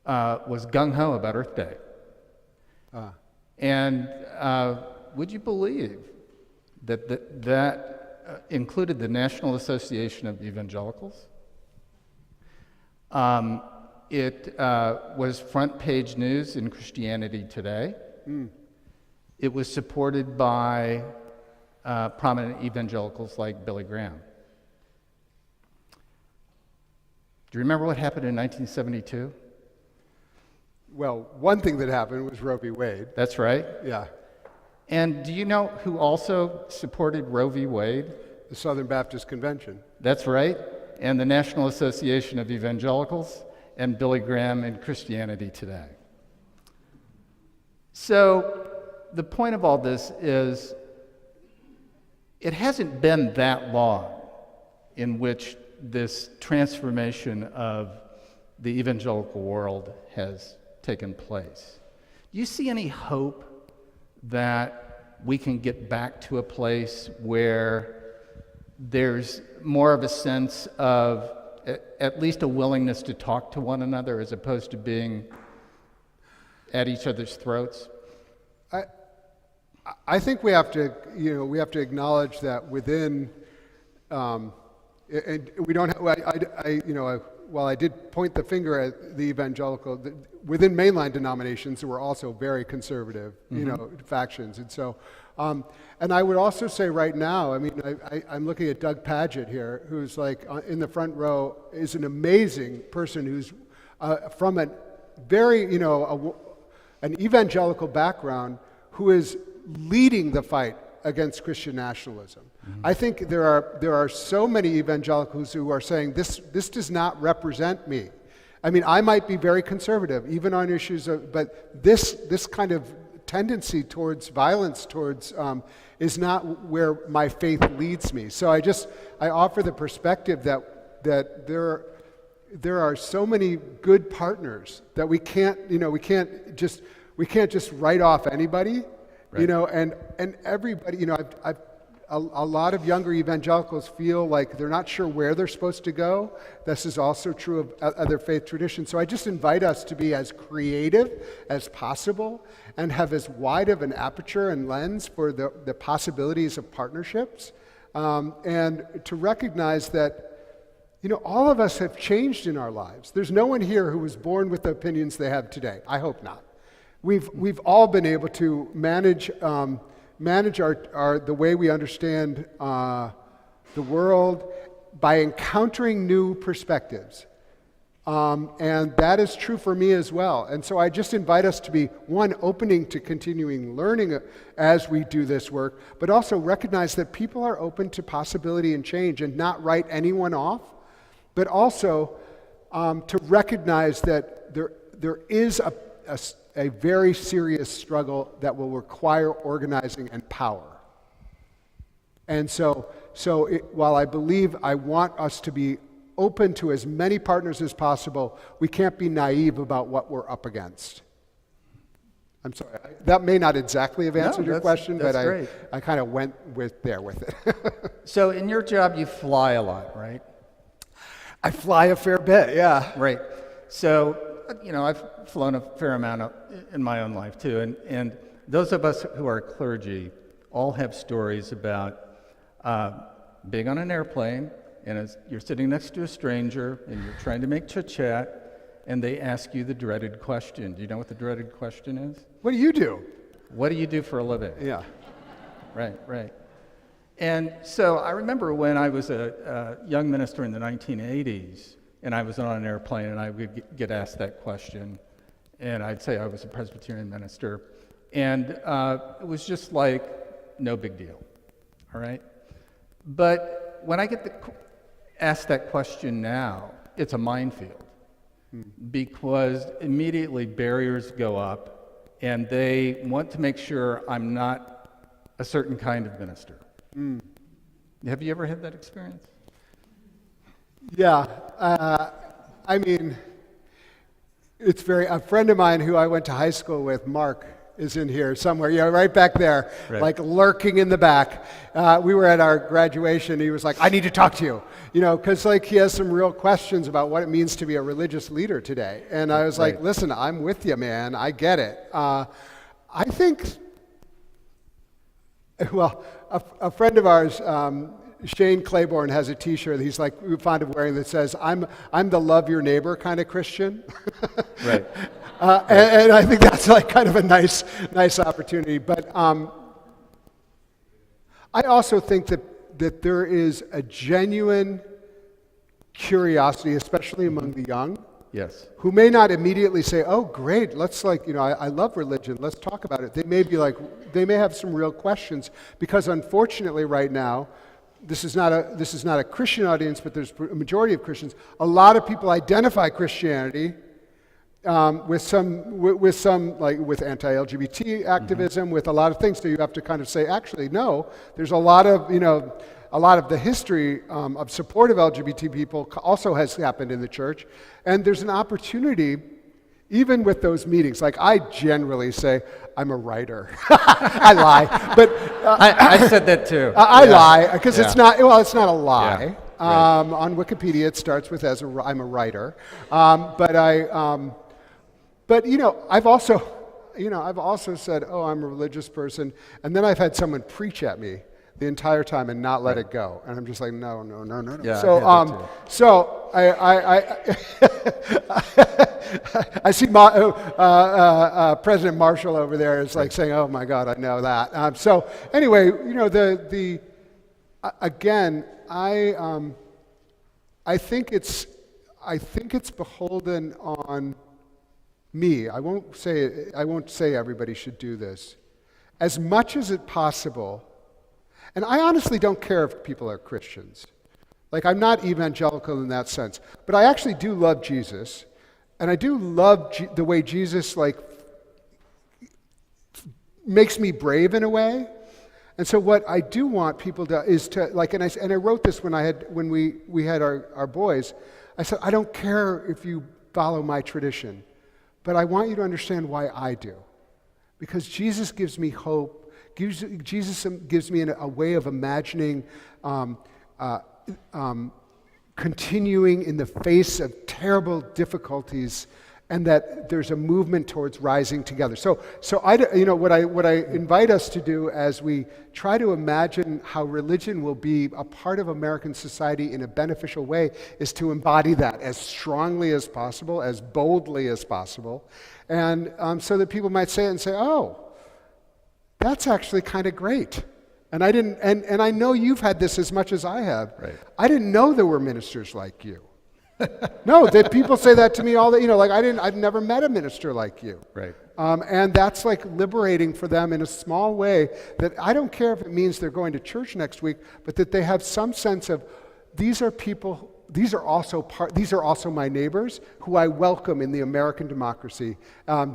was gung-ho about Earth Day. And would you believe that included the National Association of Evangelicals? It was front page news in Christianity Today. It was supported by prominent evangelicals like Billy Graham. Do you remember what happened in 1972? Well, one thing that happened was Roe v. Wade. That's right. Yeah. And do you know who also supported Roe v. Wade? The Southern Baptist Convention. That's right. And the National Association of Evangelicals and Billy Graham in Christianity Today. So the point of all this is it hasn't been that long in which this transformation of the evangelical world has taken place. Do you see any hope that we can get back to a place where there's more of a sense of at least a willingness to talk to one another as opposed to being at each other's throats? I think we have to acknowledge that within, and we don't. While I did point the finger at the evangelical, within mainline denominations, there were also very conservative, factions, and so. And I would also say right now, I'm looking at Doug Padgett here, who's like in the front row, is an amazing person who's from a very, an evangelical background, who is leading the fight against Christian nationalism. I think there are so many evangelicals who are saying this does not represent me. I might be very conservative, even on issues but this kind of tendency towards violence, is not where my faith leads me. So I offer the perspective that there are so many good partners that we can't just write off anybody, right. And everybody, a lot of younger evangelicals feel like they're not sure where they're supposed to go. This is also true of other faith traditions. So I just invite us to be as creative as possible and have as wide of an aperture and lens for the possibilities of partnerships, and to recognize that all of us have changed in our lives. There's no one here who was born with the opinions they have today. I hope not. We've all been able to manage the way we understand the world by encountering new perspectives. And that is true for me as well. And so I just invite us to be, one, opening to continuing learning as we do this work, but also recognize that people are open to possibility and change and not write anyone off, but also to recognize that there is a very serious struggle that will require organizing and power. And so while I want us to be open to as many partners as possible, we can't be naive about what we're up against. I'm sorry, that may not exactly have answered your question, but I kind of went with it. So in your job, you fly a lot, right? I fly a fair bit, yeah. Right. So, I've flown a fair amount in my own life too, and those of us who are clergy all have stories about being on an airplane, and you're sitting next to a stranger, and you're trying to make chit-chat, and they ask you the dreaded question. Do you know what the dreaded question is? What do you do? What do you do for a living? Yeah. Right. And so I remember when I was a young minister in the 1980s, and I was on an airplane, and I would get asked that question, and I'd say I was a Presbyterian minister, and it was just like, no big deal, all right? But when I get asked that question now, it's a minefield, because immediately barriers go up, and they want to make sure I'm not a certain kind of minister. Have you ever had that experience? Yeah, I mean, a friend of mine who I went to high school with, Mark, is in here somewhere, right back there, right. Like lurking in the back. We were at our graduation, he was like, I need to talk to you, because like he has some real questions about what it means to be a religious leader today. And I was like, listen, I'm with you, man, I get it. I think, well, a friend of ours, Shane Claiborne, has a T-shirt he's like fond of wearing that says, "I'm the love your neighbor kind of Christian." Right. And I think that's like kind of a nice opportunity. But I also think that there is a genuine curiosity, especially among the young. Yes. Who may not immediately say, "Oh, great, let's I love religion. Let's talk about it." They may have some real questions because, unfortunately, right now, this is not a Christian audience, but there's a majority of Christians. A lot of people identify Christianity with anti-LGBT activism, with a lot of things. So you have to kind of say, actually, no. There's a lot of the history of support of LGBT people also has happened in the church, and there's an opportunity, even with those meetings. Like I generally say, I'm a writer. I lie, but I said that too. I lie because it's not a lie. Yeah, right. On Wikipedia, it starts with I'm a writer, but I've also said, oh, I'm a religious person, and then I've had someone preach at me the entire time and not let it go, and I'm just like, no. Yeah, So I see President Marshall over there is like saying, "Oh my God, I know that." So anyway, again, I think it's beholden on me. I won't say everybody should do this, as much as it's possible. And I honestly don't care if people are Christians. Like, I'm not evangelical in that sense. But I actually do love Jesus. And I do love the way Jesus, makes me brave in a way. And so what I do want people to, is to, and I wrote this when we had our boys. I said, I don't care if you follow my tradition, but I want you to understand why I do. Because Jesus gives me hope. Jesus gives me a way of imagining continuing in the face of terrible difficulties, and that there's a movement towards rising together. So what I invite us to do as we try to imagine how religion will be a part of American society in a beneficial way is to embody that as strongly as possible, as boldly as possible, and so that people might say it and say, "Oh, that's actually kind of great." And I know you've had this as much as I have. Right. I didn't know there were ministers like you. No, that people say that to me all the, I've never met a minister like you. Right. And that's like liberating for them in a small way, that I don't care if it means they're going to church next week, but that they have some sense of, these are also my neighbors who I welcome in the American democracy,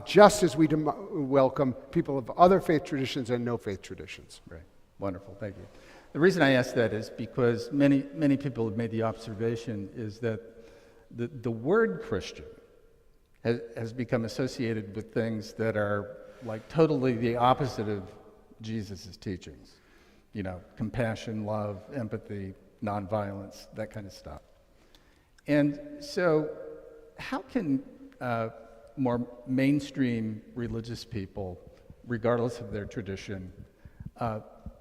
just as we welcome people of other faith traditions and no faith traditions. Right. Wonderful. Thank you. The reason I ask that is because many people have made the observation is that the word Christian has become associated with things that are like totally the opposite of Jesus' teachings. Compassion, love, empathy, nonviolence, that kind of stuff. And so how can more mainstream religious people, regardless of their tradition,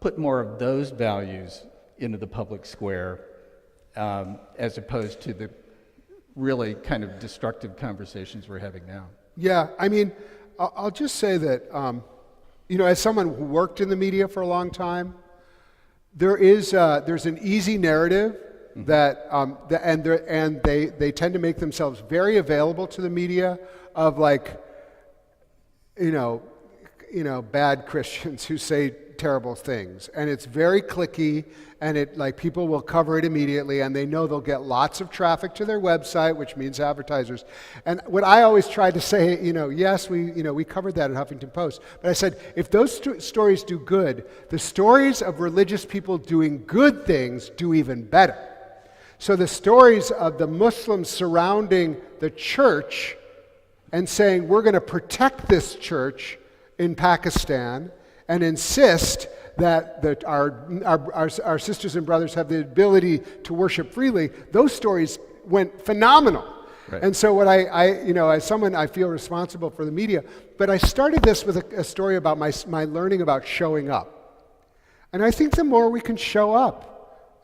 put more of those values into the public square, as opposed to the really kind of destructive conversations we're having now. Yeah, I mean, I'll just say that, as someone who worked in the media for a long time, there's an easy narrative that, and they tend to make themselves very available to the media of bad Christians who say terrible things, and it's very cliquey, and people will cover it immediately, and they know they'll get lots of traffic to their website, which means advertisers. And what I always tried to say, yes, we covered that in Huffington Post, but I said, if those stories do good, the stories of religious people doing good things do even better. So the stories of the Muslims surrounding the church and saying, we're going to protect this church in Pakistan and insist that our sisters and brothers have the ability to worship freely, those stories went phenomenal. Right. And so what as someone, I feel responsible for the media, but I started this with a story about my learning about showing up. And I think the more we can show up,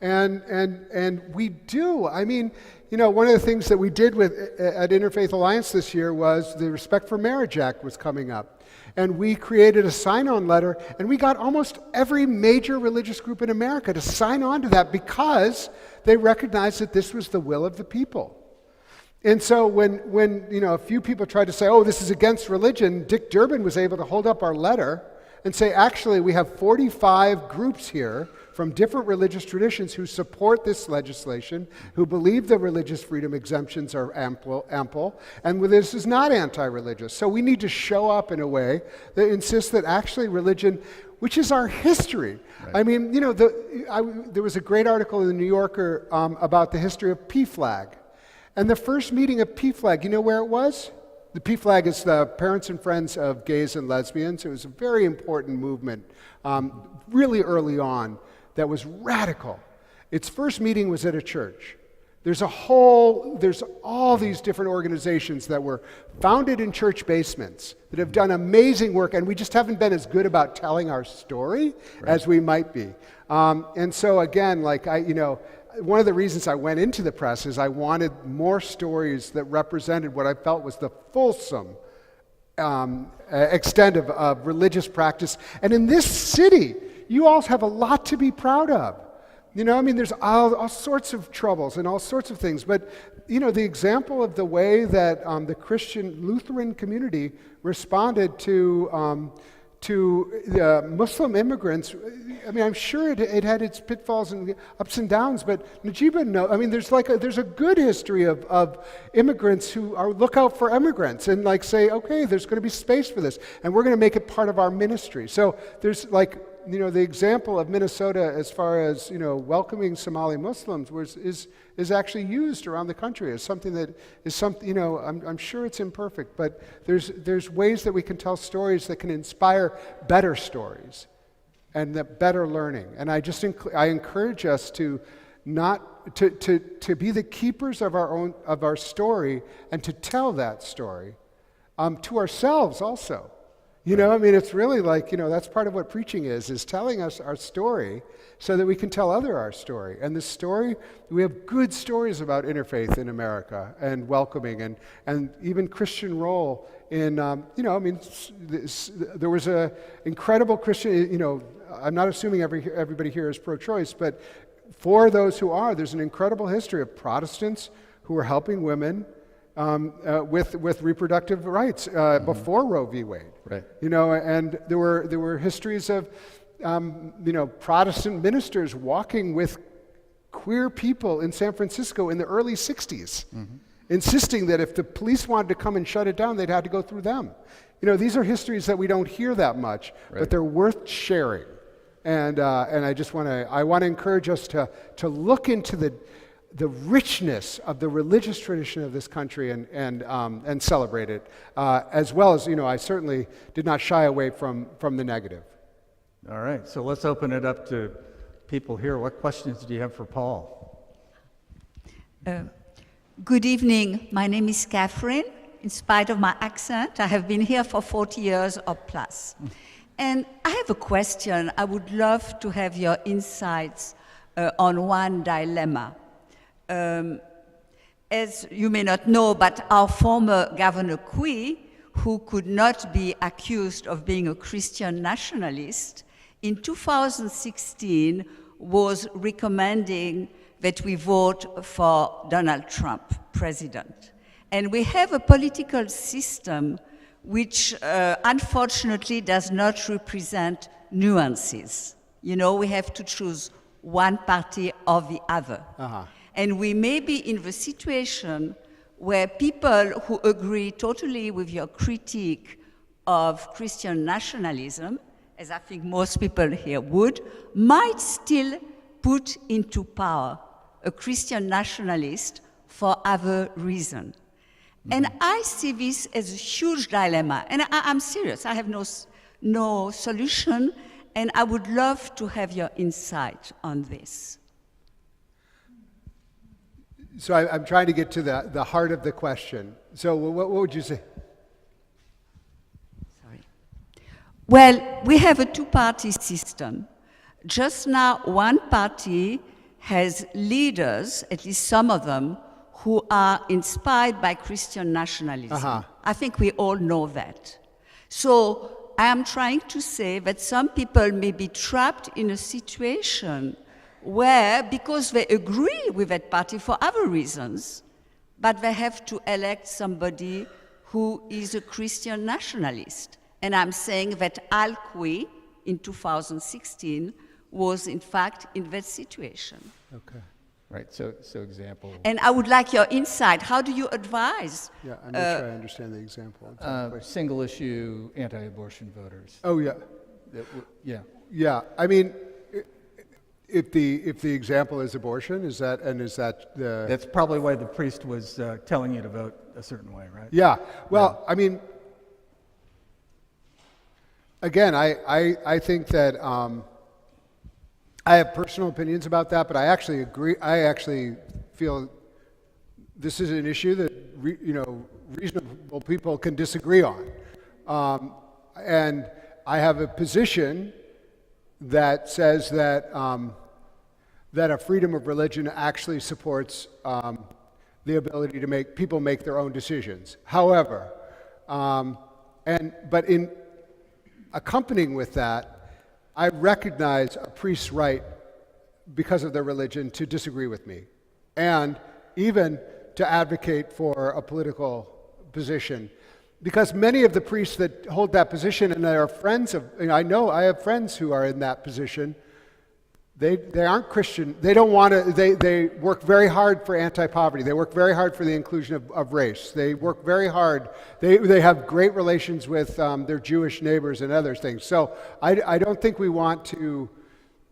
and we do. I mean, one of the things that we did at Interfaith Alliance this year was the Respect for Marriage Act was coming up. And we created a sign-on letter, and we got almost every major religious group in America to sign on to that because they recognized that this was the will of the people. And so when a few people tried to say, oh, this is against religion, Dick Durbin was able to hold up our letter and say, actually, we have 45 groups here from different religious traditions who support this legislation, who believe the religious freedom exemptions are ample, and this is not anti-religious. So we need to show up in a way that insists that actually religion, which is our history. Right. I mean, there was a great article in the New Yorker about the history of PFLAG. And the first meeting of PFLAG, you know where it was? The PFLAG is the Parents and Friends of Gays and Lesbians. It was a very important movement really early on that was radical. Its first meeting was at a church. There's all these different organizations that were founded in church basements that have done amazing work, and we just haven't been as good about telling our story as we might be. And so again, one of the reasons I went into the press is I wanted more stories that represented what I felt was the fulsome extent of religious practice. And in this city, you all have a lot to be proud of. There's all sorts of troubles and all sorts of things, but the example of the way that the Christian Lutheran community responded to the Muslim immigrants, I'm sure it had its pitfalls and ups and downs, but Najiba, there's a good history of immigrants who look out for immigrants and say, okay, there's going to be space for this, and we're going to make it part of our ministry. So there's the example of Minnesota as far as welcoming Somali Muslims is actually used around the country as something that is something I'm sure it's imperfect, but there's ways that we can tell stories that can inspire better stories and that better learning. And I encourage us to not to be the keepers of our story and to tell that story to ourselves also. It's really that's part of what preaching is telling us our story so that we can tell our story. And the story, we have good stories about interfaith in America and welcoming and even Christian role in, there was an incredible Christian, I'm not assuming everybody here is pro-choice, but for those who are, there's an incredible history of Protestants who are helping women with reproductive rights before Roe v. Wade. Right. And there were histories of Protestant ministers walking with queer people in San Francisco in the early 60s, insisting that if the police wanted to come and shut it down, they'd have to go through them. These are histories that we don't hear that much, but they're worth sharing. And I want to encourage us to look into the richness of the religious tradition of this country and celebrate it, as well as, I certainly did not shy away from the negative. All right, so let's open it up to people here. What questions do you have for Paul? Good evening. My name is Catherine. In spite of my accent, I have been here for 40 years or plus. And I have a question. I would love to have your insights on one dilemma. As you may not know, but our former Governor Cui, who could not be accused of being a Christian nationalist, in 2016 was recommending that we vote for Donald Trump, president. And we have a political system which unfortunately does not represent nuances. You know, we have to choose one party or the other. And we may be in the situation where people who agree totally with your critique of Christian nationalism, as I think most people here would, might still put into power a Christian nationalist for other reason. And I see this as a huge dilemma. And I'm serious, I have no solution, and I would love to have your insight on this. So I'm trying to get to the heart of the question. So what would you say? Sorry. Well, we have a two-party system. Just now, one party has leaders, at least some of them, who are inspired by Christian nationalism. I think we all know that. So I am trying to say that some people may be trapped in a situation where, because they agree with that party for other reasons, but they have to elect somebody who is a Christian nationalist. And I'm saying that Al Cui, in 2016, was in fact in that situation. Okay. Right, so example. And I would like your insight. How do you advise? Yeah, I'm not sure I understand the example. Single issue anti-abortion voters. Oh, yeah. Yeah. Yeah, I mean, if the example is abortion, is that the... That's probably why the priest was telling you to vote a certain way, right? Yeah, well, I mean, again, I think that I have personal opinions about that, but I actually agree. I actually feel this is an issue that reasonable people can disagree on, and I have a position that says that that a freedom of religion actually supports the ability to make people make their own decisions. However, but in accompanying with that, I recognize a priest's right, because of their religion, to disagree with me, and even to advocate for a political position. Because many of the priests that hold that position, and they are friends of, I know I have friends who are in that position, they aren't Christian. They don't want to, they work very hard for anti-poverty. They work very hard for the inclusion of race. They work very hard. They have great relations with their Jewish neighbors and other things. So I don't think we want to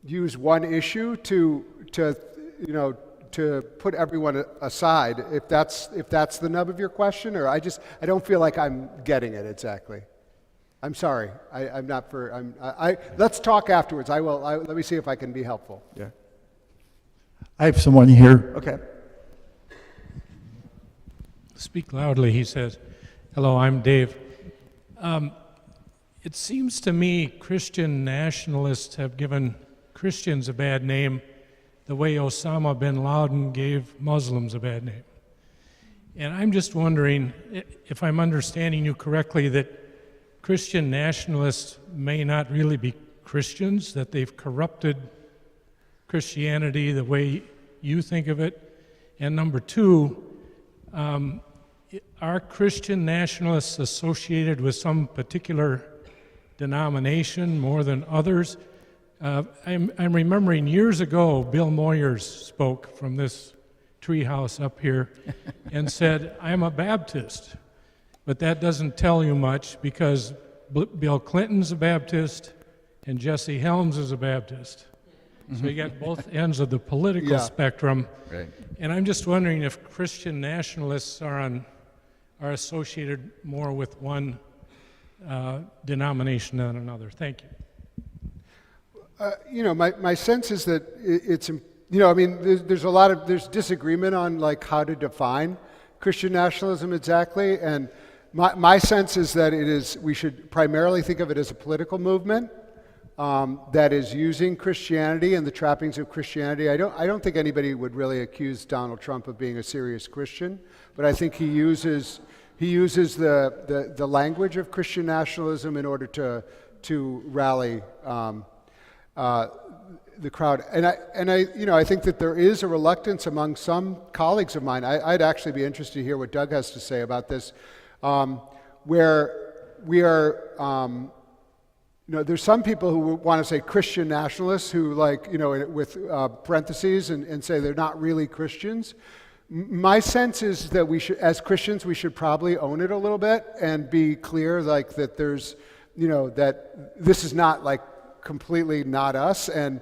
use one issue to put everyone aside, if that's the nub of your question, or I don't feel like I'm getting it exactly. I'm sorry. I'm not for. Let's talk afterwards. I will. Let me see if I can be helpful. Yeah. I have someone here. Okay. Speak loudly, he says. Hello, I'm Dave. It seems to me Christian nationalists have given Christians a bad name the way Osama bin Laden gave Muslims a bad name. And I'm just wondering if I'm understanding you correctly, that Christian nationalists may not really be Christians, that they've corrupted Christianity the way you think of it. And number two, are Christian nationalists associated with some particular denomination more than others? I'm remembering years ago, Bill Moyers spoke from this treehouse up here and said, I'm a Baptist. But that doesn't tell you much, because Bill Clinton's a Baptist and Jesse Helms is a Baptist. So you got both ends of the political spectrum. Right. And I'm just wondering if Christian nationalists are associated more with one denomination than another. Thank you. My sense is that it's, there's disagreement on like how to define Christian nationalism exactly, and my sense is that we should primarily think of it as a political movement, that is using Christianity and the trappings of Christianity. I don't think anybody would really accuse Donald Trump of being a serious Christian, but I think he uses the language of Christian nationalism in order to rally the crowd. And I think that there is a reluctance among some colleagues of mine. I'd actually be interested to hear what Doug has to say about this, where we are. There's some people who want to say Christian nationalists who, with parentheses and say they're not really Christians. My sense is that we should, as Christians, we should probably own it a little bit and be clear, that there's, that this is not completely not us. And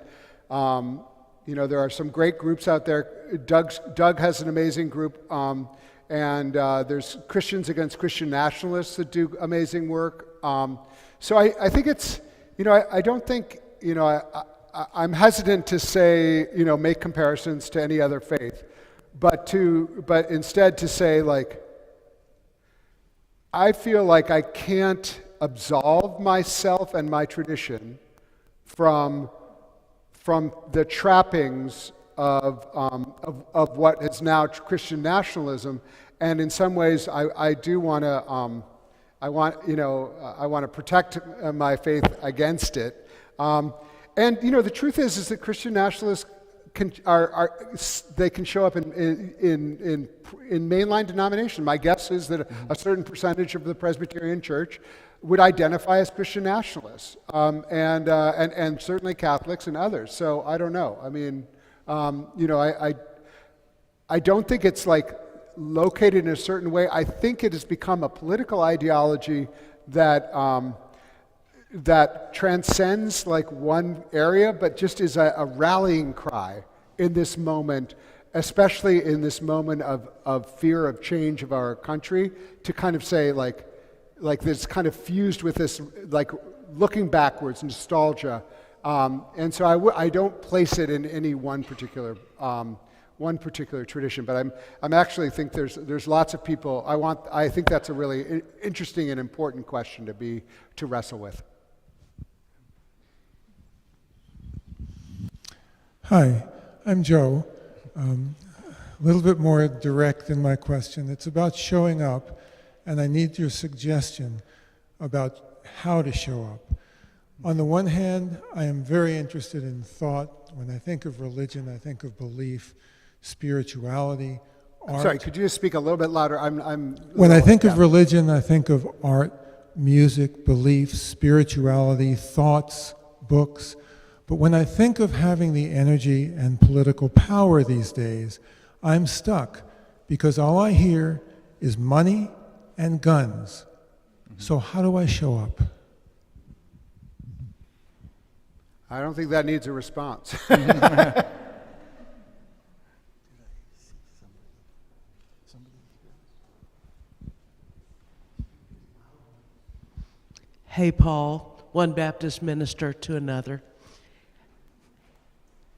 there are some great groups out there. Doug has an amazing group, and there's Christians Against Christian Nationalists that do amazing work. So I think it's, I don't think, I'm hesitant to say, make comparisons to any other faith, but instead to say, I feel like I can't absolve myself and my tradition from the trappings of what is now Christian nationalism, and in some ways I do want to. I want to protect my faith against it, and the truth is that Christian nationalists can show up in mainline denomination. My guess is that a certain percentage of the Presbyterian Church would identify as Christian nationalists, and certainly Catholics and others. So I don't know. I mean, I don't think it's located in a certain way. I think it has become a political ideology that that transcends one area, but just is a rallying cry in this moment, especially in this moment of fear of change of our country, to kind of say this kind of fused with this looking backwards, nostalgia, and so I don't place it in any one particular tradition, but I'm actually think there's lots of people. I think that's a really interesting and important question to wrestle with. Hi, I'm Joe. A little bit more direct in my question. It's about showing up, and I need your suggestion about how to show up. On the one hand, I am very interested in thought. When I think of religion, I think of belief, spirituality, art. Sorry, could you just speak a little bit louder? When I think of religion, I think of art, music, belief, spirituality, thoughts, books. But when I think of having the energy and political power these days, I'm stuck because all I hear is money and guns. So how do I show up? I don't think that needs a response. Hey, Paul, one Baptist minister to another.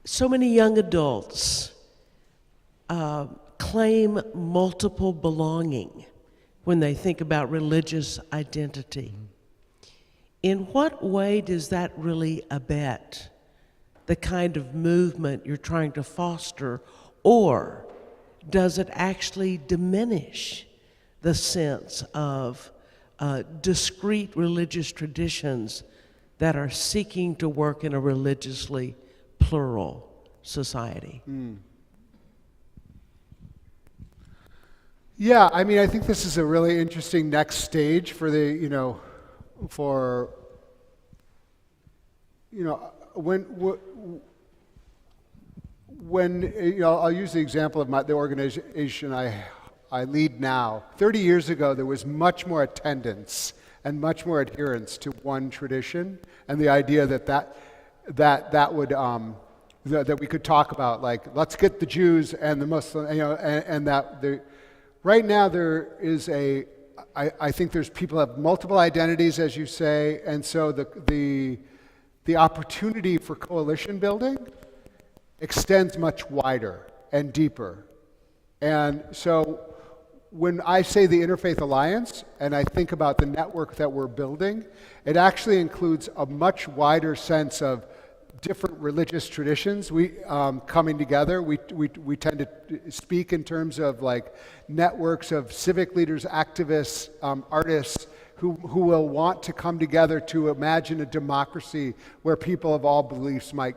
So many young adults claim multiple belonging when they think about religious identity. In what way does that really abet the kind of movement you're trying to foster, or does it actually diminish the sense of discrete religious traditions that are seeking to work in a religiously plural society? Yeah, I mean, I think this is a really interesting next stage for when I'll use the example of the organization I lead now. 30 years ago, there was much more attendance and much more adherence to one tradition, and the idea that would that we could talk about, let's get the Jews and the Muslims, and that right now there is I think there's people have multiple identities, as you say, and so the opportunity for coalition building extends much wider and deeper. And so when I say the Interfaith Alliance, and I think about the network that we're building, it actually includes a much wider sense of different religious traditions coming together. We tend to speak in terms of like networks of civic leaders, activists, artists, who will want to come together to imagine a democracy where people of all beliefs might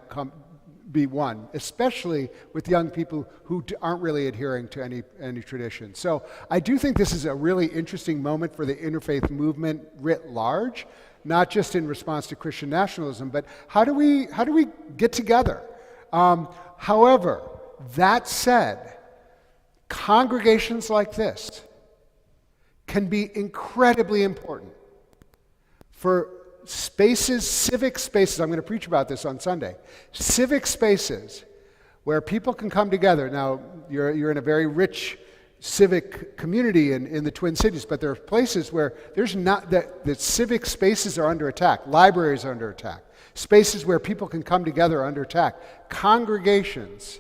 be one, especially with young people who aren't really adhering to any tradition. So I do think this is a really interesting moment for the interfaith movement writ large, not just in response to Christian nationalism, but how do we get together? However, that said, congregations like this can be incredibly important for spaces, civic spaces. I'm going to preach about this on Sunday. Civic spaces where people can come together. Now, you're in a very rich civic community in the Twin Cities, but there are places where there's not that civic spaces are under attack. Libraries are under attack. Spaces where people can come together are under attack. Congregations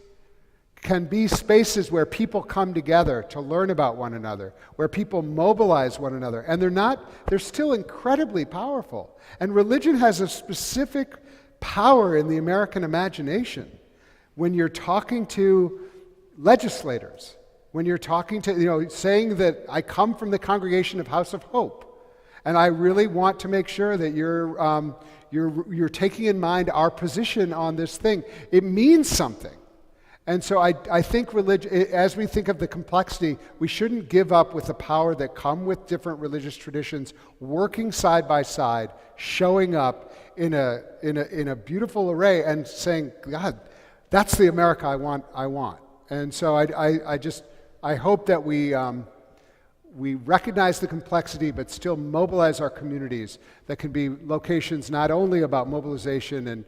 can be spaces where people come together to learn about one another, where people mobilize one another, and they're still incredibly powerful. And religion has a specific power in the American imagination. When you're talking to legislators, when you're talking to, saying that I come from the congregation of House of Hope, and I really want to make sure that you're taking in mind our position on this thing, it means something. And so I think religion, as we think of the complexity, we shouldn't give up with the power that come with different religious traditions, working side by side, showing up in a beautiful array and saying, God, that's the America I want. And so I hope that we recognize the complexity, but still mobilize our communities that can be locations not only about mobilization and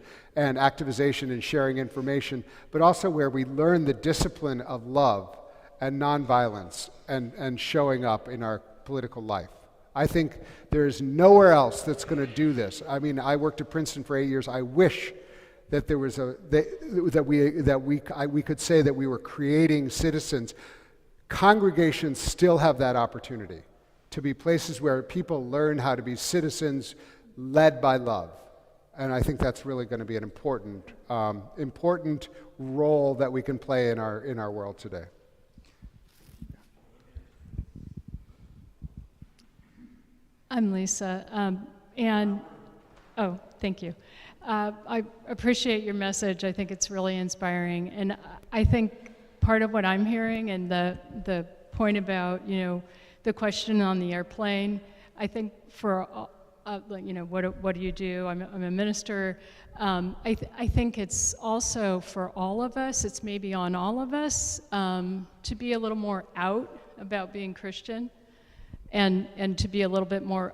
activization and sharing information, but also where we learn the discipline of love and nonviolence and showing up in our political life. I think there's nowhere else that's going to do this. I mean, I worked at Princeton for 8 years. I wish that there was we could say that we were creating citizens. Congregations still have that opportunity to be places where people learn how to be citizens led by love. And I think that's really going to be an important role that we can play in our world today. I'm Lisa, thank you. I appreciate your message. I think it's really inspiring, and I think part of what I'm hearing and the point about the question on the airplane, I think for what do you do? I'm a minister. I think it's also for all of us. It's maybe on all of us to be a little more out about being Christian, and to be a little bit more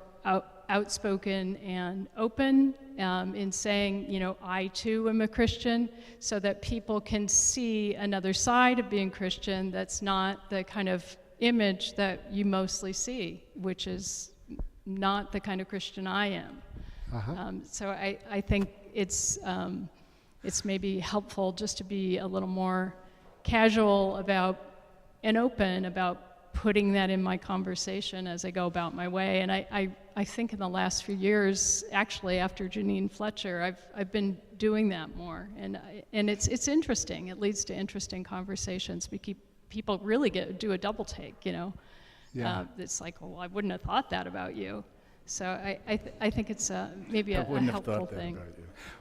outspoken and open in saying, I too am a Christian, so that people can see another side of being Christian that's not the kind of image that you mostly see, which is not the kind of Christian I am. Uh-huh. So I think it's maybe helpful just to be a little more casual about and open about putting that in my conversation as I go about my way. And I think in the last few years, actually after Janine Fletcher, I've been doing that more, and it's interesting. It leads to interesting conversations. People really do a double take, Yeah. It's like, well, I wouldn't have thought that about you. So I think it's maybe a helpful thing.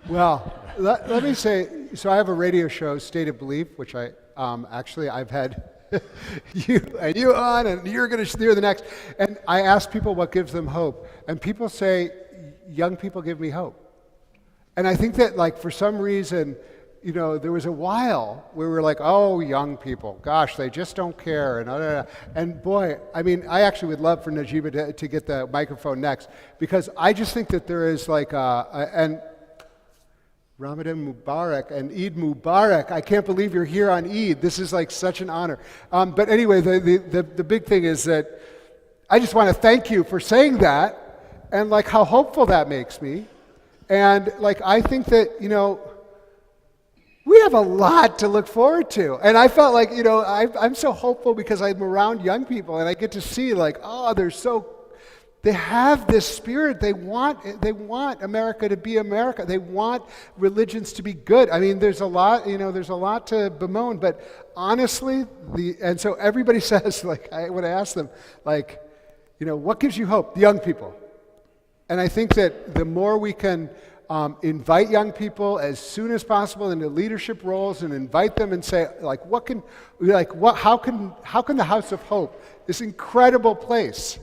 Well, let me say, so I have a radio show, State of Belief, which I've had you on, and you're going to hear the next. And I ask people what gives them hope, and people say, young people give me hope. And I think that, for some reason, there was a while where we were like, oh, young people, gosh, they just don't care. And boy, I actually would love for Najiba to get the microphone next, because I just think that there is and Ramadan Mubarak and Eid Mubarak. I can't believe you're here on Eid. This is such an honor. But anyway, the big thing is that I just want to thank you for saying that, and how hopeful that makes me. And I think that, we have a lot to look forward to. And I felt like, I'm so hopeful because I'm around young people and I get to see like, oh, they have this spirit. They want America to be America. They want religions to be good. I mean, there's a lot to bemoan, but honestly, and so everybody says, like, I would ask them, like, what gives you hope? The young people. And I think that the more we can invite young people as soon as possible into leadership roles and invite them and say, like, how can the House of Hope, this incredible place,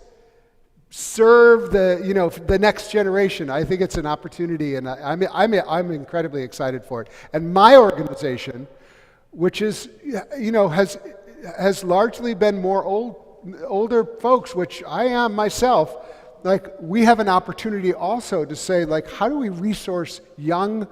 serve the next generation? I think it's an opportunity, and I'm incredibly excited for it. And my organization, which is has largely been more older folks, which I am myself. Like, we have an opportunity also to say, like, how do we resource young,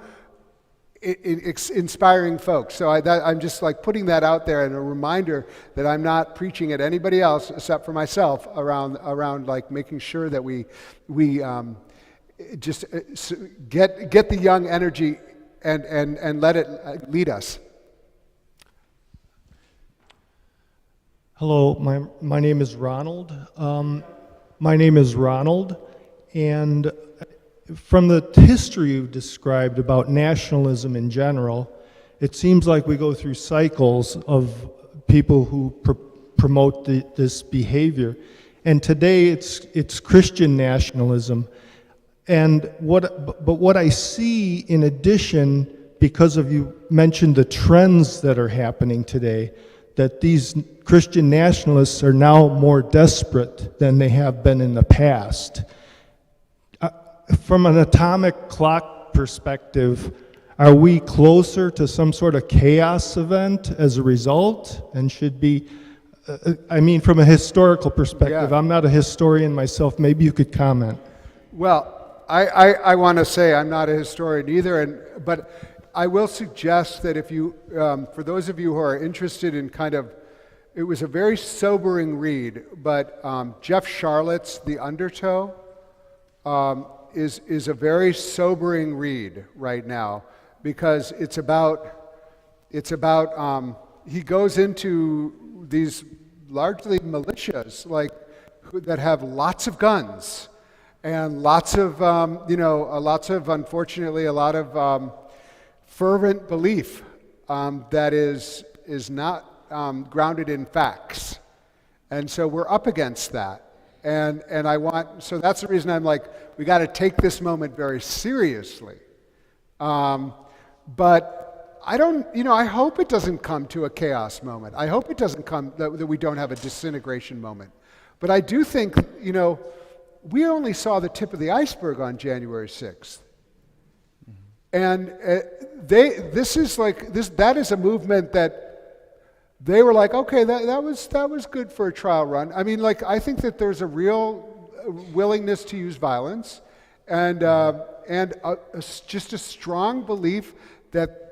inspiring folks? So I'm just like putting that out there, and a reminder that I'm not preaching at anybody else except for myself around like making sure that we just get the young energy and let it lead us. Hello, my name is Ronald. And from the history you've described about nationalism in general, it seems like we go through cycles of people who promote this behavior. And today it's Christian nationalism. And what I see in addition, because of you mentioned the trends that are happening today, that these Christian nationalists are now more desperate than they have been in the past. From an atomic clock perspective, are we closer to some sort of chaos event as a result? And should be, from a historical perspective, Yeah. I'm not a historian myself, maybe you could comment. Well, I want to say I'm not a historian either, but I will suggest that if you, for those of you who are interested in it was a very sobering read, but Jeff Charlotte's The Undertow is a very sobering read right now, because it's about he goes into these largely militias that have lots of guns and lots of unfortunately a lot of fervent belief that is not grounded in facts, and so we're up against that. And so that's the reason I'm like, we got to take this moment very seriously. But I hope it doesn't come to a chaos moment. I hope it doesn't come that we don't have a disintegration moment. But I do think, we only saw the tip of the iceberg on January 6th. And that is a movement that they were like, okay, that was good for a trial run. I mean, I think that there's a real willingness to use violence, and just a strong belief that,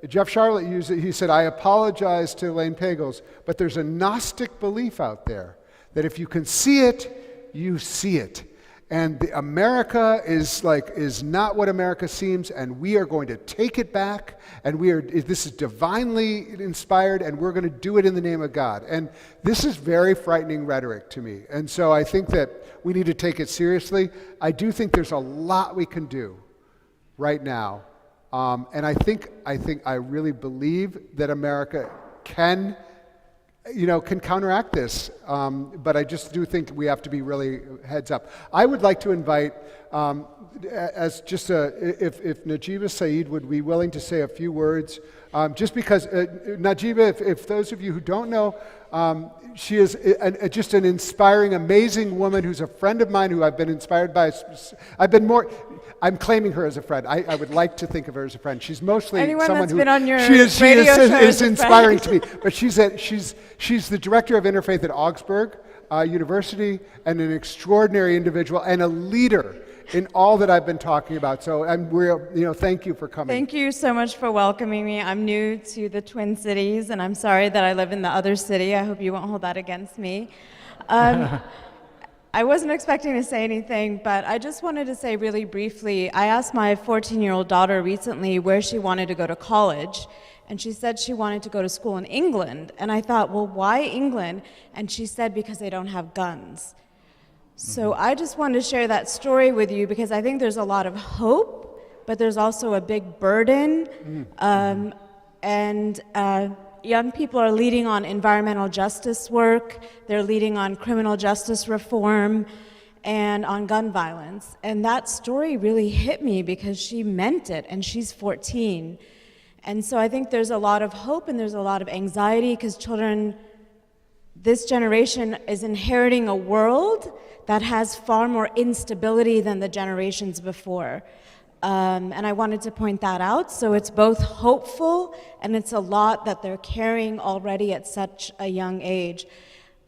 Jeff Charlotte used it. He said, "I apologize to Elaine Pagels, but there's a Gnostic belief out there that if you can see it, you see it." And America is not what America seems, and we are going to take it back, and this is divinely inspired, and we're going to do it in the name of God. And this is very frightening rhetoric to me. And so I think that we need to take it seriously. I do think there's a lot we can do right now. And I really believe that America can counteract this, but I just do think we have to be really heads up. I would like to invite, if Najeeba Saeed would be willing to say a few words, just because Najeeba, if those of you who don't know, she is just an inspiring, amazing woman who's a friend of mine who I've been inspired by. I'm claiming her as a friend. I would like to think of her as a friend. She's mostly someone who been on your she is is inspiring to me. But she's the director of Interfaith at Augsburg University, and an extraordinary individual and a leader in all that I've been talking about. So thank you for coming. Thank you so much for welcoming me. I'm new to the Twin Cities, and I'm sorry that I live in the other city. I hope you won't hold that against me. I wasn't expecting to say anything, but I just wanted to say really briefly, I asked my 14-year-old daughter recently where she wanted to go to college, and she said she wanted to go to school in England. And I thought, well, why England? And she said, because they don't have guns. So I just wanted to share that story with you because I think there's a lot of hope, but there's also a big burden. Young people are leading on environmental justice work, they're leading on criminal justice reform, and on gun violence. And that story really hit me because she meant it, and she's 14. And so I think there's a lot of hope and there's a lot of anxiety because children, this generation is inheriting a world that has far more instability than the generations before. And I wanted to point that out. So it's both hopeful and it's a lot that they're carrying already at such a young age.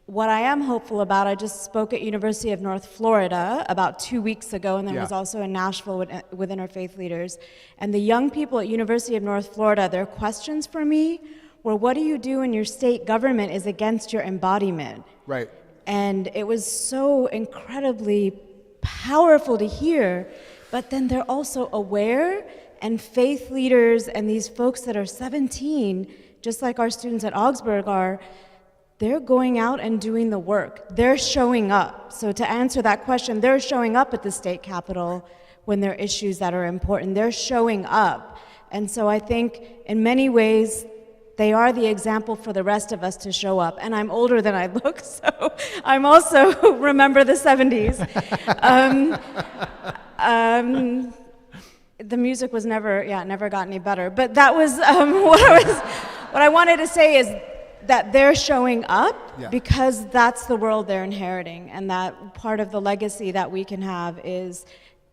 What I am hopeful about, I just spoke at University of North Florida about 2 weeks ago, and then was also in Nashville with Interfaith Leaders. And the young people at University of North Florida, their questions for me were, what do you do when your state government is against your embodiment? Right. And it was so incredibly powerful to hear. But then they're also aware, and faith leaders and these folks that are 17, just like our students at Augsburg are, they're going out and doing the work. They're showing up. So to answer that question, they're showing up at the state capitol when there are issues that are important. They're showing up. And so I think in many ways, they are the example for the rest of us to show up. And I'm older than I look, so I'm also remember the 70s. The music was never got any better. But that was what I wanted to say is that they're showing up because that's the world they're inheriting, and that part of the legacy that we can have is,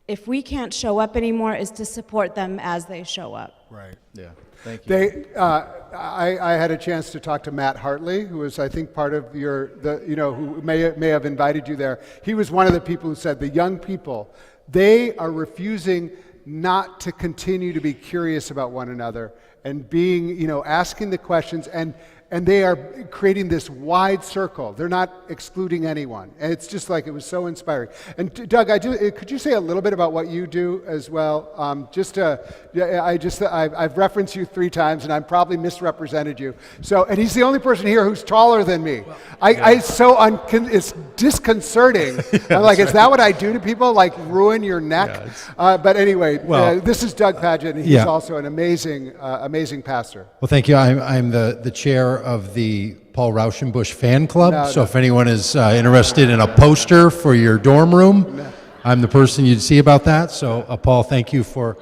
if we can't show up anymore, is to support them as they show up. Right. Yeah. Thank you. I had a chance to talk to Matt Hartley, who was, I think, part of who may have invited you there. He was one of the people who said the young people, they are refusing not to continue to be curious about one another and being, asking the questions, and they are creating this wide circle. They're not excluding anyone. And it's just like, it was so inspiring. And Doug, could you say a little bit about what you do as well? I've referenced you 3 times and I've probably misrepresented you. So, and he's the only person here who's taller than me. It's disconcerting. I'm like, is that what I do to people? Like ruin your neck? But anyway, this is Doug Padgett, and he's also an amazing pastor. Well, thank you. I'm the chair of the Paul Raushenbush fan club. So if anyone is interested in a poster for your dorm room, I'm the person you'd see about that. So Paul, thank you for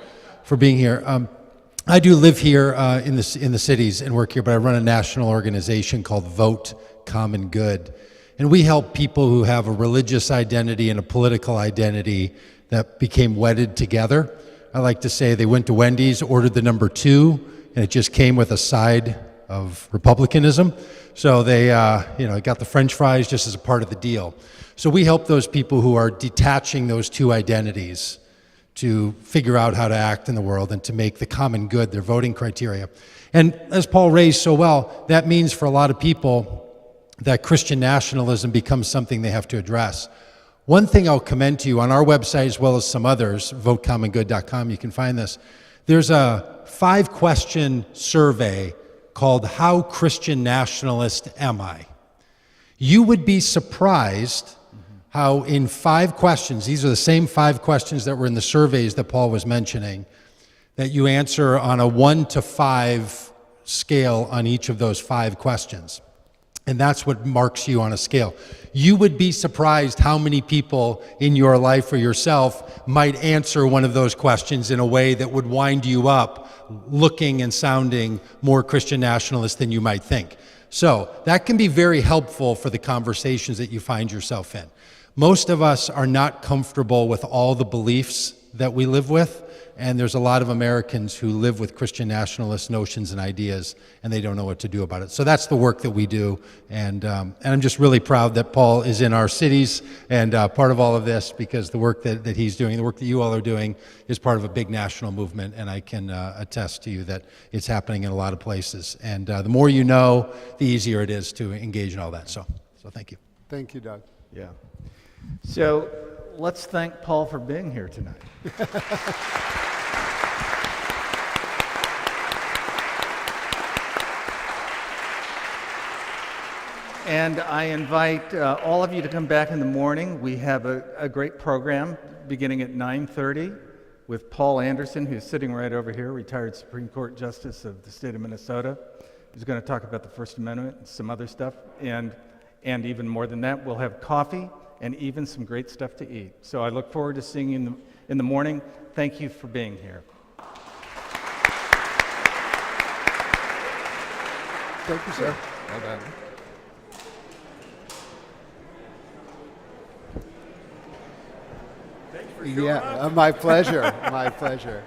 being here. I do live here in the cities and work here, but I run a national organization called Vote Common Good. And we help people who have a religious identity and a political identity that became wedded together. I like to say they went to Wendy's, ordered the number 2, and it just came with a side of republicanism. So they got the French fries just as a part of the deal. So we help those people who are detaching those 2 identities to figure out how to act in the world and to make the common good their voting criteria. And as Paul raised so well, that means for a lot of people that Christian nationalism becomes something they have to address. One thing I'll commend to you on our website, as well as some others, votecommongood.com, you can find this. There's a 5-question survey called How Christian Nationalist Am I? You would be surprised how in 5 questions, these are the same 5 questions that were in the surveys that Paul was mentioning, that you answer on a 1 to 5 scale on each of those 5 questions. And that's what marks you on a scale. You would be surprised how many people in your life or yourself might answer one of those questions in a way that would wind you up, looking and sounding more Christian nationalist than you might think. So that can be very helpful for the conversations that you find yourself in. Most of us are not comfortable with all the beliefs that we live with, and there's a lot of Americans who live with Christian nationalist notions and ideas, and they don't know what to do about it. So that's the work that we do, and I'm just really proud that Paul is in our cities and part of all of this, because the work that he's doing, the work that you all are doing, is part of a big national movement, and I can attest to you that it's happening in a lot of places. And the more you know, the easier it is to engage in all that. So thank you. Thank you, Doug. Yeah. So let's thank Paul for being here tonight. And I invite all of you to come back in the morning. We have a great program beginning at 9:30 with Paul Anderson, who's sitting right over here, retired Supreme Court Justice of the state of Minnesota, who's going to talk about the First Amendment and some other stuff. And even more than that, we'll have coffee and even some great stuff to eat. So I look forward to seeing you in the morning. Thank you for being here. Thank you, sir. Well done. Yeah, my pleasure. My pleasure.